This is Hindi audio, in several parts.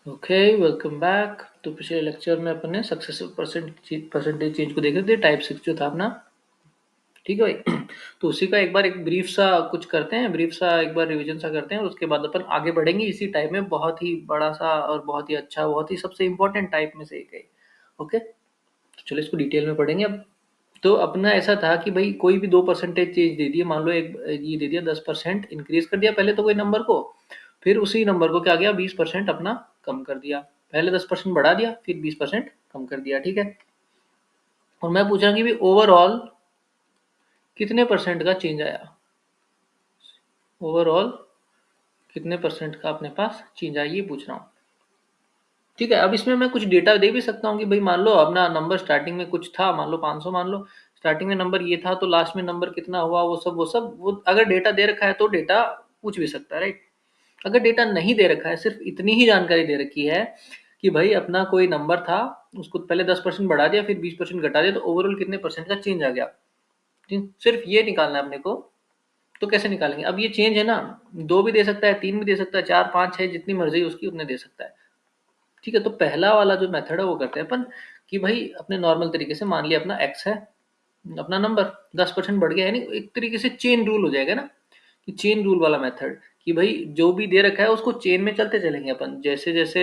Okay, welcome back. तो पिछले लेक्चर में अपन ने सक्सेसिव परसेंटेज चेंज को देखे थे, टाइप 6 जो था अपना। ठीक है भाई। तो उसी का एक बार एक ब्रीफ सा कुछ करते हैं, ब्रीफ सा एक बार रिवीजन सा करते हैं और उसके बाद अपन आगे बढ़ेंगे इसी टाइप में। बहुत ही बड़ा सा और बहुत ही अच्छा, बहुत ही सबसे इंपॉर्टेंट टाइप में से एक है। ओके, तो चलो इसको डिटेल में पढ़ेंगे अब। तो अपना ऐसा था कि भाई कोई भी 2% चेंज दे दिए, मान लो एक ये दे दिया 10% इंक्रीज कर दिया पहले तो कोई नंबर को, फिर उसी नंबर को क्या किया 20% अपना कम कर दिया। पहले 10% बढ़ा दिया फिर 20% कम कर दिया। ठीक है, और मैं पूछा कि भी ओवरऑल कितने परसेंट का चेंज आया, ओवरऑल कितने परसेंट का अपने पास चेंज आया ये पूछ रहा हूँ। ठीक है, अब इसमें मैं कुछ डेटा दे भी सकता हूँ कि भाई मान लो अपना नंबर स्टार्टिंग में कुछ था, मान लो 500, मान लो स्टार्टिंग में नंबर ये था तो लास्ट में नंबर कितना हुआ, वो सब वो अगर डेटा दे रखा है तो डेटा पूछ भी सकता है, राइट। अगर डेटा नहीं दे रखा है, सिर्फ इतनी ही जानकारी दे रखी है कि भाई अपना कोई नंबर था, उसको पहले 10% बढ़ा दिया फिर 20% घटा दिया तो ओवरऑल कितने परसेंट का चेंज आ गया, सिर्फ ये निकालना है अपने को। तो कैसे निकालेंगे, अब ये चेंज है ना, 2 भी दे सकता है, 3 भी दे सकता है, 4 5 6 जितनी मर्जी उसकी उतने दे सकता है। ठीक है, तो पहला वाला जो मेथड है वो करते हैं अपन कि भाई अपने नॉर्मल तरीके से मान लिया अपना एक्स है, अपना नंबर 10% बढ़ गया, यानी एक तरीके से चेन रूल हो जाएगा ना, कि चेन रूल वाला मेथड कि भाई जो भी दे रखा है उसको चेन में चलते चलेंगे अपन, जैसे जैसे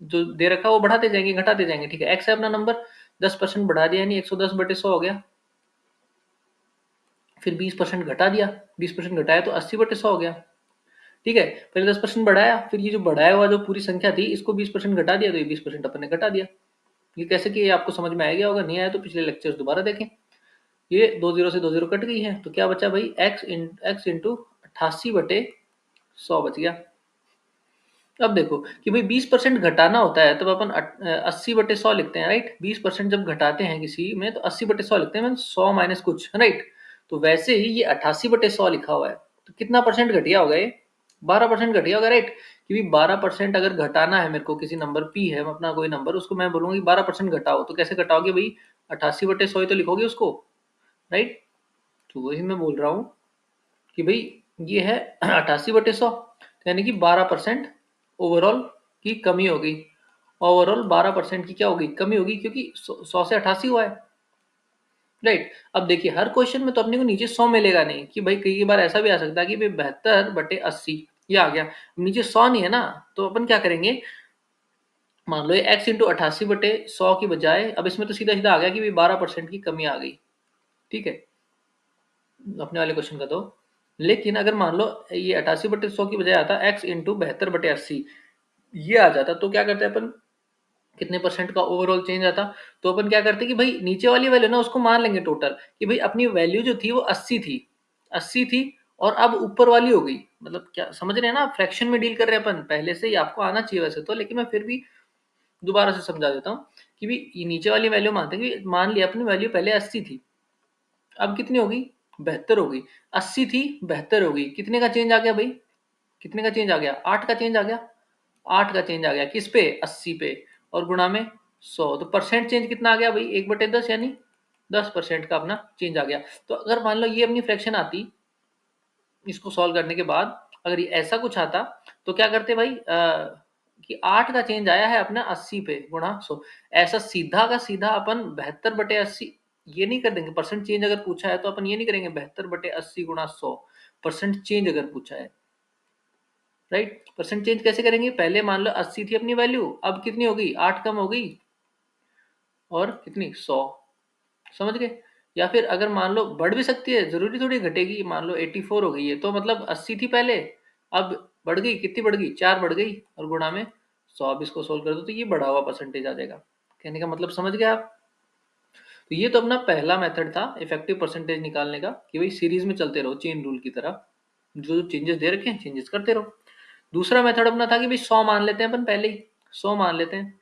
जो दे रखा है वो बढ़ाते जाएंगे घटाते जाएंगे। ठीक है, एक्स है अपना नंबर, 10% बढ़ा दिया यानी 110/100 हो गया, फिर 20% घटा दिया, 20% घटाया तो 80/100 हो गया। ठीक है, पहले 10% बढ़ाया, फिर ये जो बढ़ाया हुआ जो पूरी संख्या थी इसको 20% घटा दिया तो ये 20% अपन ने घटा दिया। ये कैसे कि ये आपको समझ में आ गया होगा, नहीं आया तो पिछले लेक्चर्स दोबारा देखें। ये 2 जीरो से 2 जीरो कट गई है तो क्या बचा भाई, एक्स इंटू 88/100 बच गया। अब देखो कि भाई 20% घटाना होता है तब अपन 80/100 लिखते हैं, राइट। 20% जब घटाते हैं किसी में तो 80/100 लिखते हैं, 100 माइनस कुछ, राइट। तो वैसे ही ये 88/100 लिखा हुआ है तो कितना परसेंट घटिया होगा ये, 12% घटिया होगा, राइट। कि 12% अगर घटाना है मेरे को, किसी नंबर पी है अपना कोई नंबर, उसको मैं बोलूंगी 12% घटाओ, तो कैसे घटाओगे भाई, 88/100 ही तो लिखोगे उसको, राइट। तो वही मैं बोल रहा हूँ कि भाई ये है 88/100, यानी कि 12% ओवरऑल की कमी होगी। ओवरऑल 12% की क्या होगी, कमी होगी, क्योंकि 100 से 88 हुआ है, राइट। अब देखिए हर क्वेश्चन में तो अपने को नीचे 100 मिलेगा नहीं, कि भाई कई बार ऐसा भी आ सकता है कि भाई 72/80 ये आ गया, नीचे 100 नहीं है ना। तो अपन क्या करेंगे, मान लो ये x इंटू 88/100 की बजाय, अब इसमें तो सीधा सीधा आ गया कि भाई 12% की कमी आ गई। ठीक है, अपने वाले क्वेश्चन का तो, लेकिन अगर मान लो ये 88/100 की बजाय आता x इंटू 72/80 ये आ जाता, तो क्या करते हैं अपन, कितने परसेंट का ओवरऑल चेंज आता। तो अपन क्या करते कि भाई नीचे वाली वैल्यू ना उसको मान लेंगे टोटल, कि भाई अपनी वैल्यू जो थी वो 80 थी, 80 थी, और अब ऊपर वाली हो गई, मतलब क्या समझ रहे हैं ना, फ्रैक्शन में डील कर रहे हैं अपन, पहले से ही आपको आना चाहिए वैसे तो, लेकिन मैं फिर भी दोबारा से समझा देता हूँ कि भी ये नीचे वाली वैल्यू मानते हैं कि मान लिया अपनी वैल्यू पहले 80 थी, अब कितनी होगी, 72 हो गई। 80 थी 72 हो गई, कितने का चेंज आ गया भाई, कितने का चेंज आ गया, 8 का चेंज आ गया, 8 का चेंज आ गया किस पे, 80 पे, और गुणा में 100, तो परसेंट चेंज कितना आ गया भाई, 1/10 यानी 10% का अपना चेंज आ गया। तो अगर मान लो ये अपनी फ्रैक्शन आती, इसको सॉल्व करने के बाद अगर ये ऐसा कुछ आता, तो क्या करते भाई कि 8 का चेंज आया है अपना 80 पे गुणा 100, ऐसा सीधा का सीधा अपन 72/80 ये नहीं कर देंगे। परसेंट चेंज अगर पूछा है तो अपन ये नहीं करेंगे 72/80 गुणा 100, परसेंट चेंज अगर पूछा है, राइट। परसेंट चेंज कैसे करेंगे, पहले मान लो 80 थी अपनी वैल्यू, अब कितनी हो गई, 8 कम हो गई, और कितनी 100, समझ गए। या फिर अगर मान लो बढ़ भी सकती है, जरूरी थोड़ी घटेगी, मान लो 84 हो गई है तो मतलब 80 थी पहले, अब बढ़ गई, कितनी बढ़ गई, 4 बढ़ गई, और गुणा में 100, अब इसको सोल्व कर दो तो ये बढ़ा हुआ परसेंटेज आ जाएगा। कहने का मतलब समझ गए आप। तो ये तो अपना पहला मेथड था इफेक्टिव परसेंटेज निकालने का, कि भाई सीरीज में चलते रहो चेन रूल की तरह, जो चेंजेस दे रखे हैं चेंजेस करते रहो। दूसरा मेथड अपना था कि भाई 100 मान लेते हैं अपन पहले ही, 100 मान लेते हैं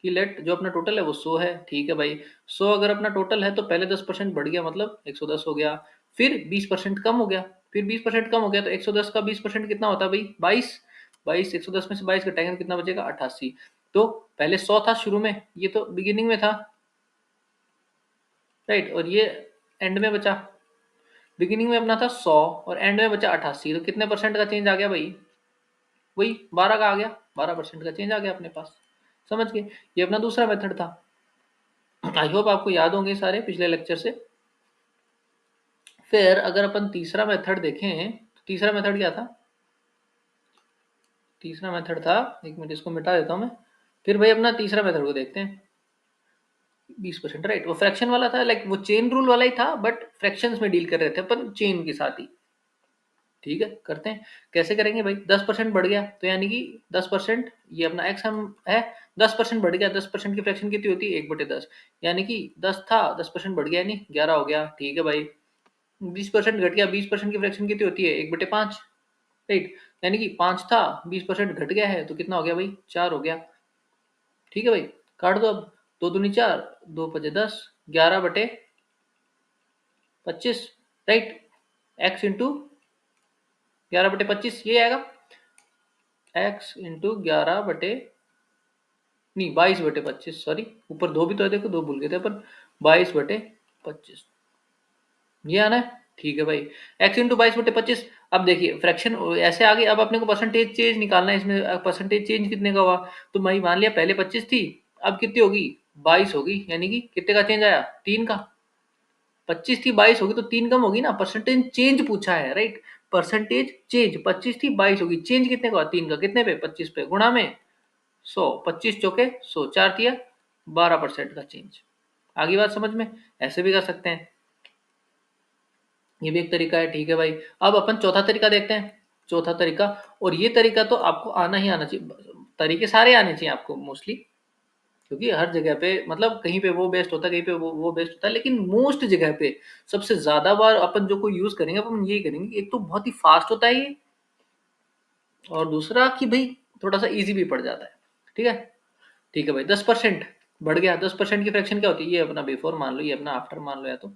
कि लेट जो अपना टोटल है वो 100 है। ठीक है भाई, 100 अगर अपना टोटल है तो पहले 10% बढ़ गया मतलब 110 हो गया, फिर 20% कम हो गया, फिर 20% कम हो गया तो 110 का 20% कितना होता है भाई, 22, 22 110 में से 22 घटाएंगे तो कितना बचेगा, 88। तो पहले 100 था शुरू में, ये तो बिगिनिंग में था, राइट, और ये एंड में बचा। बिगिनिंग में अपना था 100 और एंड में बचा 88, तो कितने परसेंट का चेंज आ गया भाई, वही 12 का आ गया। 12% का चेंज आ गया अपने पास। समझ गए? ये अपना दूसरा मेथड था। आई होप आपको याद होंगे सारे पिछले लेक्चर से। फिर अगर अपन तीसरा मेथड देखें तो तीसरा मेथड क्या था? तीसरा मेथड था, एक मिनट इसको मिटा देता हूं मैं। फिर भाई अपना तीसरा मेथड को देखते हैं। 20% राइट, वो फ्रैक्शन वाला था, लाइक वो चेन रूल वाला ही था, बट फ्रैक्शंस में डील कर रहे थे अपन चेन के साथ ही। ठीक है, करते हैं। कैसे करेंगे भाई? 10% बढ़ गया तो यानी कि 10%, ये अपना एक्स हम है, 10% बढ़ गया, 10% की फ्रैक्शन कितनी होती है? 1/10, यानी कि 10 था, 10% बढ़ गया, यानी 11 हो गया। ठीक है भाई, 20% घट गया, 20% की फ्रैक्शन कितनी होती है? 1/5, राइट, यानी कि 5 था, 20% घट गया है तो कितना हो गया भाई? 4 हो गया। ठीक है भाई, काट दो अब, 2 दूनी 4, 2 पचे 10, 11/25, राइट, एक्स इंटू 11/25 ये आएगा, एक्स इंटू 11 नहीं 22/25, सॉरी ऊपर 2 भी तो है, देखो 2 भूल गए थे अपन, 22/25 ये आना है। ठीक है भाई, x इंटू 22/25। अब देखिए फ्रैक्शन ऐसे आ गई, अब अपने को परसेंटेज चेंज निकालना है इसमें। परसेंटेज चेंज कितने का हुआ? तो भाई मान लिया पहले 25 थी, अब कितनी होगी? 22 होगी, यानी कि कितने का चेंज आया? 3 का। 25 थी 22 होगी तो 3 कम होगी ना, परसेंटेज चेंज पूछा है, राइट। परसेंटेज चेंज 25 थी 22 होगी, चेंज कितने का? 3 का। कितने पे? 25 पे, गुणा में 100, 25 चौके 100, 4 दिया 12% का चेंज। आगे बात समझ में? ऐसे भी कर सकते हैं, ये भी एक तरीका है। ठीक है भाई, अब अपन चौथा तरीका देखते हैं। चौथा तरीका, और ये तरीका तो आपको आना ही आना चाहिए, तरीके सारे आने चाहिए आपको मोस्टली, क्योंकि हर जगह पे मतलब कहीं पे वो बेस्ट होता है, कहीं पे वो बेस्ट होता है, लेकिन मोस्ट जगह पे सबसे ज्यादा बार अपन जो कोई यूज करेंगे अपन यही करेंगे। एक तो बहुत ही फास्ट होता है ये, और दूसरा कि भाई थोड़ा सा इजी भी पड़ जाता है। ठीक है, ठीक है भाई, 10% बढ़ गया। 10% की फ्रैक्शन क्या होती है? ये अपना बिफोर मान लो, ये अपना आफ्टर मान लो, या तो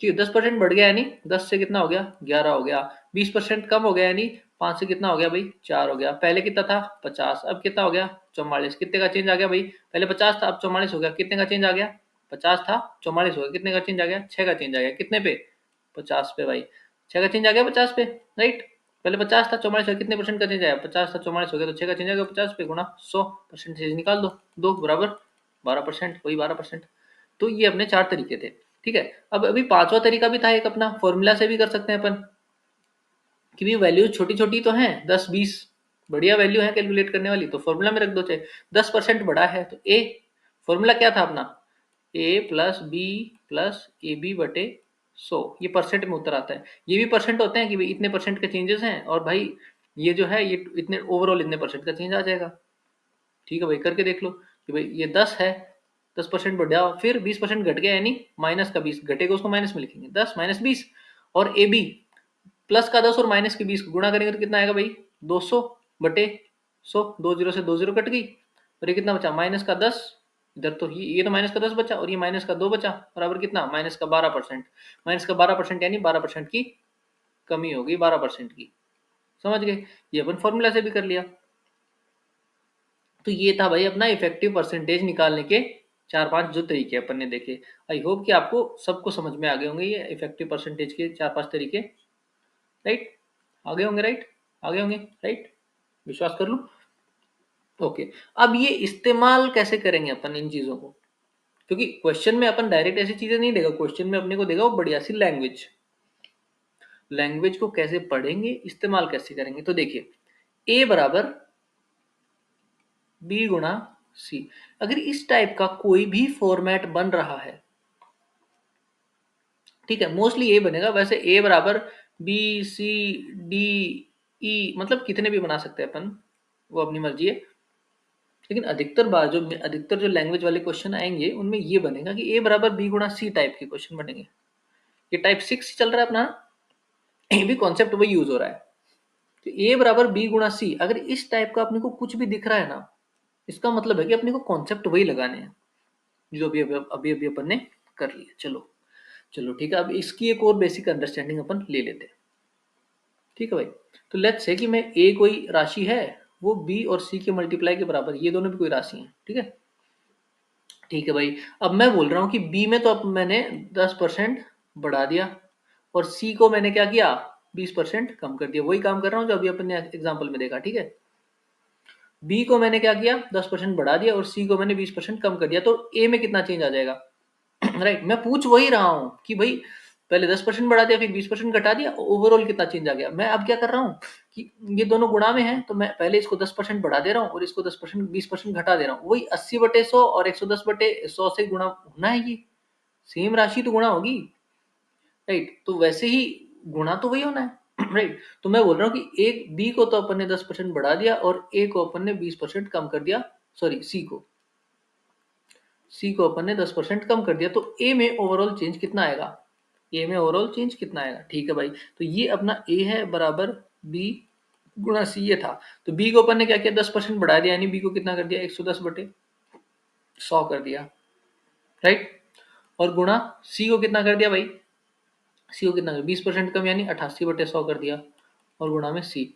ठीक है, 10% बढ़ गया यानी 10 से कितना हो गया? 11 हो गया। 20% कम हो गया यानी 5 से कितना हो गया भाई? 4 हो गया। पहले कितना था? 50, अब कितना हो गया? 44। कितने का चेंज आ गया भाई? पहले 50 था, अब 44 हो गया। कितने का चेंज आ गया? 50 था, 44 हो गया। कितने का चेंज आ गया? 6 का चेंज आ गया। कितने पे? 50 पे भाई, 6 का चेंज आ गया 50 पे, राइट। पहले 50 था, 44 हो गया। कितने परसेंट का चेंज आया? 50 था, 44 हो गया, तो 6 का चेंज आ गया 50 पे, गुणा 100, परसेंटेज निकाल दो, 2 बराबर 12%, वही 12%। तो ये अपने 4 तरीके थे। ठीक है, अब अभी पांचवा तरीका भी था एक अपना, फॉर्मूला से भी कर सकते हैं अपन, कि भी वैल्यूज छोटी छोटी तो हैं, 10 20 बढ़िया वैल्यू है कैलकुलेट करने वाली, तो फॉर्मूला में रख दो। चाहे 10% बड़ा है तो ए, फॉर्मूला क्या था अपना? A plus B plus A B बटे 100, ये परसेंट में उत्तर आता है। ये भी परसेंट होते हैं कि भाई इतने परसेंट के चेंजेस हैं, और भाई ये जो है ये इतने ओवरऑल इतने परसेंट का चेंज आ जाएगा। ठीक है भाई, करके देख लो कि भाई ये 10 है, 10% बढ़ जाओ, फिर 20% घट गया, यानी माइनस का 20 घटेगा, उसको माइनस में लिखेंगे, 10 माइनस 20। और ए बी प्लस का 10 और माइनस के 20 को गुणा करेंगे तो कितना आएगा भाई? 200 बटे 100, 2 जीरो से 2 जीरो कट गई, और ये कितना बचा? माइनस का 10। इधर तो ये तो माइनस का 10 बचा, और ये माइनस का 2 बचा, बराबर कितना? माइनस का 12%। माइनस का 12% यानी 12% की कमी होगी, 12% की। समझ गए? ये अपन फॉर्मूला से भी कर लिया। तो ये था भाई अपना इफेक्टिव परसेंटेज निकालने के 4-5 जो तरीके अपन ने देखे। आई होप कि आपको सबको समझ में आ गए होंगे ये इफेक्टिव परसेंटेज के 4-5 तरीके, राइट? आगे होंगे, राइट? आगे होंगे, राइट? विश्वास कर लूं? ओके। अब ये इस्तेमाल कैसे करेंगे अपन इन चीजों को? क्योंकि क्वेश्चन में अपन डायरेक्ट ऐसी चीजें नहीं देगा, क्वेश्चन में अपने को देगा वो बढ़िया सी लैंग्वेज। लैंग्वेज को कैसे पढ़ेंगे, इस्तेमाल कैसे करेंगे? तो देखिए, ए बराबर बी गुणा सी, अगर इस टाइप का कोई भी फॉर्मेट बन रहा है, ठीक है, मोस्टली ये बनेगा। वैसे ए बराबर बी सी डी ई, मतलब कितने भी बना सकते हैं अपन, वो अपनी मर्जी है। लेकिन अधिकतर बार जो अधिकतर जो लैंग्वेज वाले क्वेश्चन आएंगे उनमें ये बनेगा कि ए बराबर बी गुणा सी टाइप के क्वेश्चन बनेंगे। ये टाइप 6 चल रहा है अपना, ये भी कॉन्सेप्ट वही यूज हो रहा है। तो ए बराबर बी गुणा सी, अगर इस टाइप का अपने को कुछ भी दिख रहा है ना, इसका मतलब है कि अपने को कॉन्सेप्ट वही लगाने हैं जो अभी अभी अभी अपन ने कर लिया। चलो चलो ठीक है, अब इसकी एक और बेसिक अंडरस्टैंडिंग अपन ले लेते हैं। ठीक है भाई, तो लेट्स से कि मैं ए कोई राशि है, वो बी और सी के मल्टीप्लाई के बराबर, ये दोनों भी कोई राशि है। ठीक है, ठीक है भाई, अब मैं बोल रहा हूँ कि बी में तो अब मैंने 10% बढ़ा दिया, और सी को मैंने क्या किया? 20% कम कर दिया। वही काम कर रहा हूँ जो अभी अपन ने एग्जाम्पल में देखा। ठीक है, बी को मैंने क्या किया 10% बढ़ा दिया और सी को मैंने 20% कम कर दिया, तो ए में कितना चेंज आ जाएगा? राइट, मैं पूछ वही रहा हूँ कि भाई पहले 10% बढ़ा दिया फिर 20% घटा दिया, ओवरऑल कितना चेंज आ गया। मैं अब क्या कर रहा हूँ कि ये दोनों गुणा में है, तो मैं पहले इसको 10% बढ़ा दे रहा हूँ और इसको 10% 20% घटा दे रहा हूँ। वही 80/100 और 110/100 से गुणा होना है, ये सेम राशि तो गुणा होगी। राइट, तो वैसे ही गुणा तो वही होना है। राइट, तो मैं बोल रहा हूँ कि एक बी को तो अपन ने 10% बढ़ा दिया और ए को अपन ने 20% कम कर दिया, सॉरी सी को अपन ने 10% कम कर दिया, तो ए में ओवरऑल चेंज कितना आएगा? ए में ओवरऑल चेंज कितना आएगा? ठीक है भाई, तो ये अपना ए है बराबर बी गुणा सी, ये था। तो बी को अपन ने क्या किया 10% बढ़ा दिया, यानी बी को कितना कर दिया 110/100 कर दिया। राइट, और गुणा सी को कितना कर दिया भाई, सी को कितना 20% कम यानी 88/100 कर दिया, और गुणा में सी,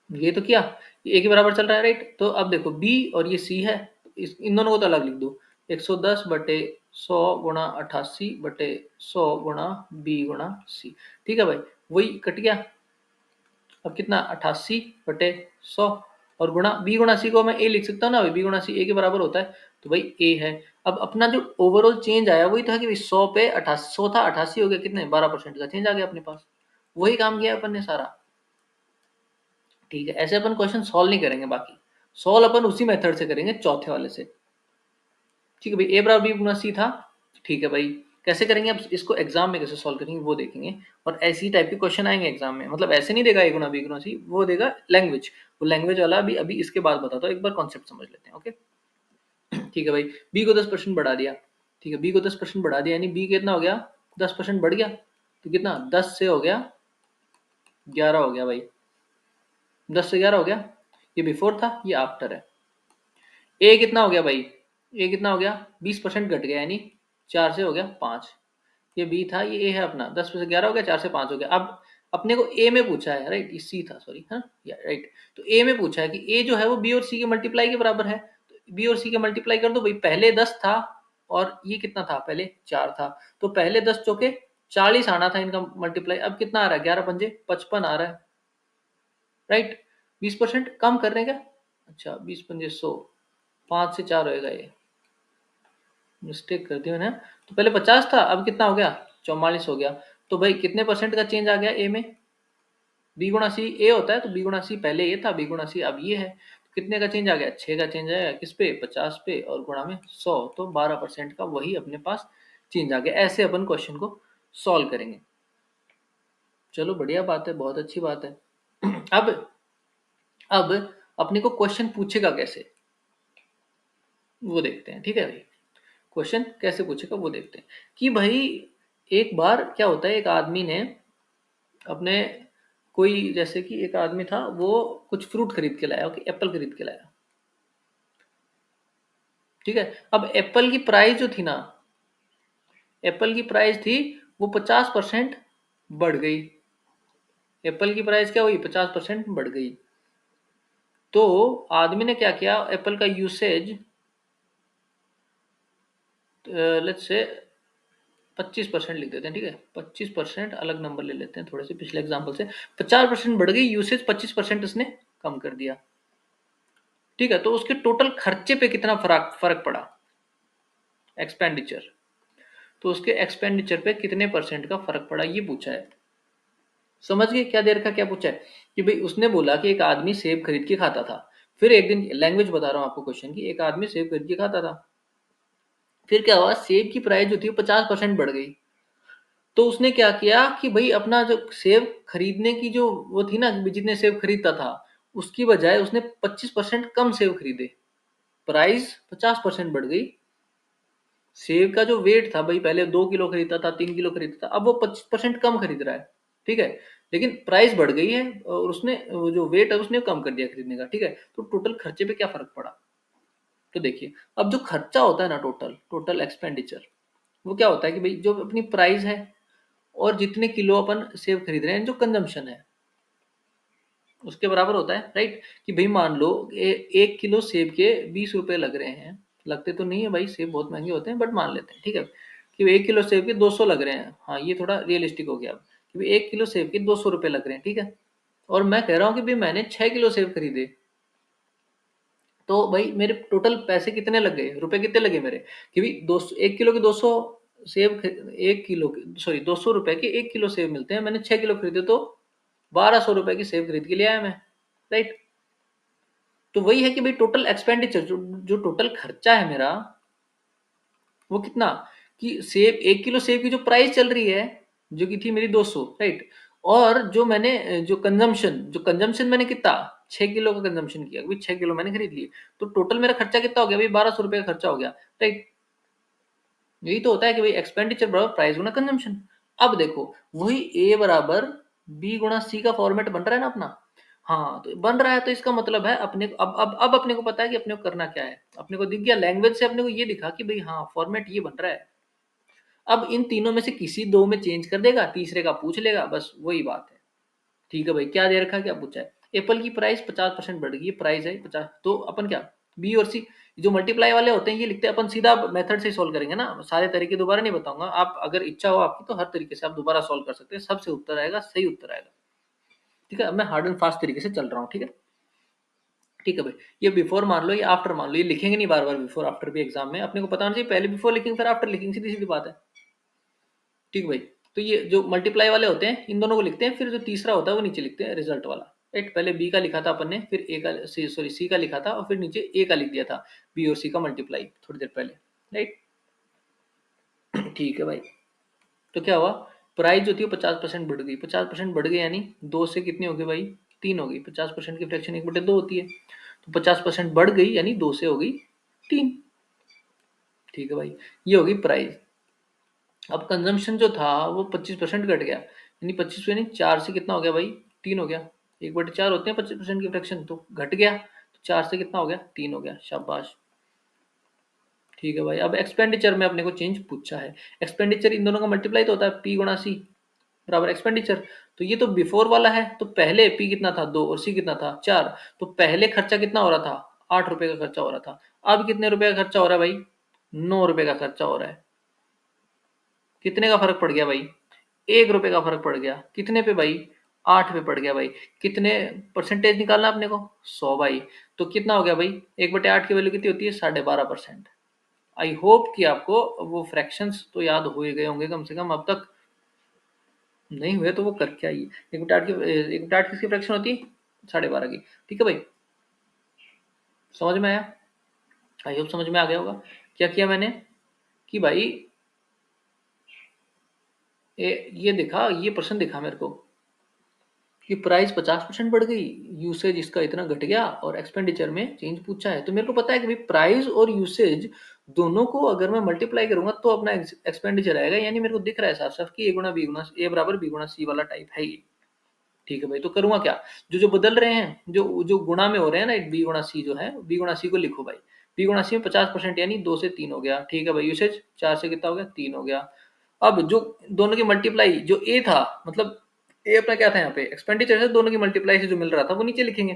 ये तो किया, ये ए के बराबर चल रहा है। राइट, तो अब देखो बी और ये सी है, इन दोनों को तो अलग लिख दो, 110/100 गुणा 88/100 गुणा बी गुणा सी। ठीक है भाई, वही कट गया। अब कितना 88/100 और गुणा बी गुणा सी को मैं ए लिख सकता हूँ ना, बी गुणा सी ए के बराबर होता है, तो भाई ए है। अब अपना जो ओवरऑल चेंज आया वही था कि 100 पे 100 था 88 हो गया, कितने 12% का चेंज आ गया अपने पास, वही काम किया अपन ने सारा। ठीक है, ऐसे अपन क्वेश्चन सॉल्व नहीं करेंगे, बाकी सॉल्व अपन उसी मेथड से करेंगे, चौथे वाले से। ठीक है भाई, ए बराबर बी गुना सी था। ठीक है भाई, कैसे करेंगे अब इसको, एग्जाम में कैसे सॉल्व करेंगे वो देखेंगे, और ऐसी टाइप के क्वेश्चन आएंगे एग्जाम में, मतलब ऐसे नहीं देगा ए गुना बी गुना सी, वो देगा लैंग्वेज, वो लैंग्वेज वाला अभी अभी इसके बाद बताता हूँ, एक बार कॉन्सेप्ट समझ लेते हैं। ओके, ठीक है भाई, बी को 10% बढ़ा दिया। ठीक है, बी को 10% बढ़ा दिया यानी बी कितना हो गया 10% बढ़ गया, तो कितना 10 से हो गया 11 हो गया भाई, 10 से 11 हो गया, ये बिफोर था ये आफ्टर है। ए कितना हो गया भाई, ए कितना हो गया 20% घट गया, यानी 4 से हो गया 5, ये बी था ये ए है अपना, 10 में से 11 हो गया 4 से 5 हो गया। अब अपने को ए में पूछा है, राइट, ये सी था सॉरी, हाँ या राइट, तो ए में पूछा है कि ए जो है वो बी और सी के मल्टीप्लाई के बराबर है, तो बी और सी के मल्टीप्लाई कर दो भाई, पहले 10 था और ये कितना था पहले 4 था, तो पहले 10 चौके 40 आना था इनका मल्टीप्लाई, अब कितना आ रहा है 11 पंजे 55 आ रहा है। राइट, 20% कम करने का, अच्छा 20 पंजे 100, 5 से 4 होएगा, ये मिस्टेक कर दी मैंने, तो पहले 50 था अब कितना हो गया 44 हो गया, तो भाई कितने परसेंट का चेंज आ गया ए में, बी गुणा सी ए होता है, तो बी गुणा सी पहले ये था, बी गुणा सी अब ये है, तो कितने का चेंज आ गया 6 का चेंज आया, किस पे 50 पे, और गुणा में 100, तो 12% का वही अपने पास चेंज आ गया। ऐसे अपन क्वेश्चन को सॉल्व करेंगे। चलो बढ़िया बात है, बहुत अच्छी बात है। अब अपने को क्वेश्चन पूछेगा कैसे वो देखते हैं। ठीक है भाई, क्वेश्चन कैसे पूछेगा वो देखते हैं कि भाई एक बार क्या होता है, एक आदमी ने अपने कोई, जैसे कि एक आदमी था वो कुछ फ्रूट खरीद के लाया, ओके एप्पल खरीद के लाया। ठीक है, अब एप्पल की प्राइस जो थी ना, एप्पल की प्राइस थी वो 50% बढ़ गई, एप्पल की प्राइस क्या हुई 50% बढ़ गई। तो आदमी ने क्या किया, एप्पल का यूसेज लेट्स से 25% लिख देते हैं। ठीक है, 25% अलग नंबर ले लेते हैं थोड़े से पिछले एग्जाम्पल से, 50% बढ़ गई यूसेज, 25% उसने कम कर दिया। ठीक है, तो उसके टोटल खर्चे पे कितना फर्क फर्क पड़ा, एक्सपेंडिचर, तो उसके एक्सपेंडिचर पे कितने परसेंट का फर्क पड़ा ये पूछा है। समझ गए क्या देर का क्या पूछा है, कि भाई उसने बोला कि एक आदमी सेब खरीद के खाता था, फिर एक दिन, लैंग्वेज बता रहा हूँ आपको क्वेश्चन की, एक आदमी सेब खरीद के खाता था, फिर क्या हुआ सेब की प्राइस जो थी 50% बढ़ गई, तो उसने क्या किया कि भाई अपना जो सेब खरीदने की जो वो थी ना, जितने सेब खरीदता था उसकी बजाय उसने 25% कम सेब खरीदे, प्राइस 50% बढ़ गई, सेब का जो वेट था भाई पहले 2 किलो खरीदता था 3 किलो खरीदता था, अब वो 25% कम खरीद रहा है। ठीक है, लेकिन प्राइस बढ़ गई है और उसने वो जो वेट है उसने कम कर दिया खरीदने का। ठीक है, तो टोटल खर्चे पे क्या फर्क पड़ा, तो देखिए अब जो खर्चा होता है ना, टोटल टोटल एक्सपेंडिचर, वो क्या होता है कि भाई जो अपनी प्राइस है और जितने किलो अपन सेब खरीद रहे हैं, जो कंजम्पशन है उसके बराबर होता है। राइट, कि भाई मान लो 1 किलो सेब के 20 रुपए लग रहे हैं, लगते तो नहीं है भाई, सेब बहुत महंगे होते हैं, बट मान लेते हैं। ठीक है, कि 1 किलो सेब के 200 लग रहे हैं, हाँ ये थोड़ा रियलिस्टिक हो गया अब, कि भाई 1 किलो सेब के 200 रुपए लग रहे हैं। ठीक है, और मैं कह रहा हूँ कि भाई मैंने 6 किलो सेब खरीदे, तो भाई मेरे टोटल पैसे कितने लग गए, रुपए कितने लगे मेरे, कि भाई 200 1 किलो के 200 सेब 1 किलो के सॉरी 200 रुपए के 1 किलो सेब मिलते हैं, मैंने 6 किलो खरीदे तो 1200 रुपए की सेब खरीद के ले आया मैं, राइट। तो वही है कि भाई टोटल एक्सपेंडिचर जो टोटल खर्चा है मेरा वो कितना, कि सेब 1 किलो सेब की जो प्राइस चल रही है जो कि थी मेरी 200, राइट। और जो मैंने जो कंजम्पशन मैंने कितना 6 किलो का कंजम्पशन किया, भाई 6 किलो मैंने खरीद लिए, तो टोटल मेरा खर्चा कितना हो गया भाई 1200 रुपए का खर्चा हो गया, राइट। यही तो होता है कि भाई एक्सपेंडिचर बराबर प्राइस गुना कंजम्पशन। अब देखो वही ए बराबर बी गुणा सी का फॉर्मेट बन रहा है ना अपना। हाँ तो बन रहा है, तो इसका मतलब है अपने को अब अपने को पता है कि अपने को करना क्या है, अपने को दिख गया लैंग्वेज से, अपने को ये दिखा कि भाई हाँ फॉर्मेट ये बन रहा है। अब इन तीनों में से किसी दो में चेंज कर देगा, तीसरे का पूछ लेगा, बस वही बात है। ठीक है भाई, क्या दे रखा है, क्या पूछा है। एप्पल की प्राइस 50% बढ़ गई, प्राइस है 50, तो अपन क्या बी और सी जो मल्टीप्लाई वाले होते हैं ये लिखते हैं अपन, सीधा मेथड से सॉल्व करेंगे ना, सारे तरीके दोबारा नहीं बताऊंगा, आप अगर इच्छा हो आपकी तो हर तरीके से आप दोबारा सॉल्व कर सकते हैं, सबसे उत्तर आएगा, सही उत्तर आएगा। ठीक है, अब मैं हार्ड एंड फास्ट तरीके से चल रहा हूँ, ठीक है। ठीक है भाई, ये बिफोर मान लो, ये आफ्टर मान लो, ये लिखेंगे नहीं बार बार बिफोर आफ्टर भी एग्जाम में, अपने को पता होना चाहिए पहले बिफोर लिखेंगे फिर आफ्टर लिखेंगे, सीधी सीधी बात है। ठीक भाई, तो ये जो मल्टीप्लाई वाले होते हैं इन दोनों को लिखते हैं, फिर जो तीसरा होता है वो नीचे लिखते हैं रिजल्ट वाला, राइट। पहले बी का लिखा था अपन ने, फिर ए का सॉरी सी का लिखा था, और फिर नीचे ए का लिख दिया था, बी और सी का मल्टीप्लाई थोड़ी देर पहले, राइट। ठीक है भाई, तो क्या हुआ, प्राइस जो थी वो 50% बढ़ गई, 50% बढ़ गई यानी दो से कितनी हो गई भाई, तीन हो गई, 50% की फ्रैक्शन 1/2 होती है, तो 50% बढ़ गई यानी दो से हो गई तीन। ठीक है भाई, ये होगी प्राइस। अब कंजम्पशन जो था वो 25% घट गया, यानी 25 यानी चार से कितना हो गया भाई, तीन हो गया, 1/4 होते हैं 25% की फ्रैक्शन, तो घट गया, तो चार से कितना हो गया, तीन हो गया, शाबाश। ठीक है भाई, अब एक्सपेंडिचर में अपने को चेंज पूछा है, एक्सपेंडिचर इन दोनों का मल्टीप्लाई तो होता है पी गुणा सी बराबर एक्सपेंडिचर। तो ये तो बिफोर वाला है, तो पहले पी कितना था 2 और सी कितना था 4, तो पहले खर्चा कितना हो रहा था, 8 रुपए का खर्चा हो रहा था, अब कितने रुपए का खर्चा हो रहा है भाई, 9 रुपए का खर्चा हो रहा है। कितने का फर्क पड़ गया भाई, 1 रुपए का फर्क पड़ गया, कितने पे भाई, 8 पे पड़ गया भाई। कितने परसेंटेज निकालना अपने को, 100 भाई। तो कितना हो गया भाई, 1/8 की वैल्यू कितनी होती है, 12.5%। आई होप कि आपको वो फ्रैक्शंस तो याद हो ही गए होंगे कम से कम अब तक, नहीं हुए तो वो करके आइए। 1/8 किसकी फ्रैक्शन होती है, 12.5 की। ठीक है भाई, समझ में आया, आई होप समझ में आ गया होगा। क्या किया मैंने कि भाई ये दिखा, ये प्रश्न दिखा मेरे को कि प्राइस 50% बढ़ गई, यूसेज इसका इतना घट गया, और एक्सपेंडिचर में चेंज पूछा है, तो मेरे को पता है कि भाई प्राइस और यूसेज दोनों को अगर मैं मल्टीप्लाई करूंगा तो अपना एक्सपेंडिचर आएगा, यानी मेरे को दिख रहा है साफ साफ कि ए बराबर बी गुणा सी वाला टाइप है ये। ठीक है भाई, तो करूंगा क्या, जो जो बदल रहे हैं, जो जो गुणा में हो रहे हैं ना, बी गुणा सी जो है, बी गुणा सी को लिखो भाई, बी गुणा सी में 50% यानी 2 से 3 हो गया। ठीक है भाई, यूसेज 4 से कितना हो गया, 3 हो गया। अब जो दोनों की मल्टीप्लाई जो ए था, मतलब ए अपना क्या था यहाँ पे एक्सपेंडिचर है, दोनों की मल्टीप्लाई से जो मिल रहा था वो नीचे लिखेंगे।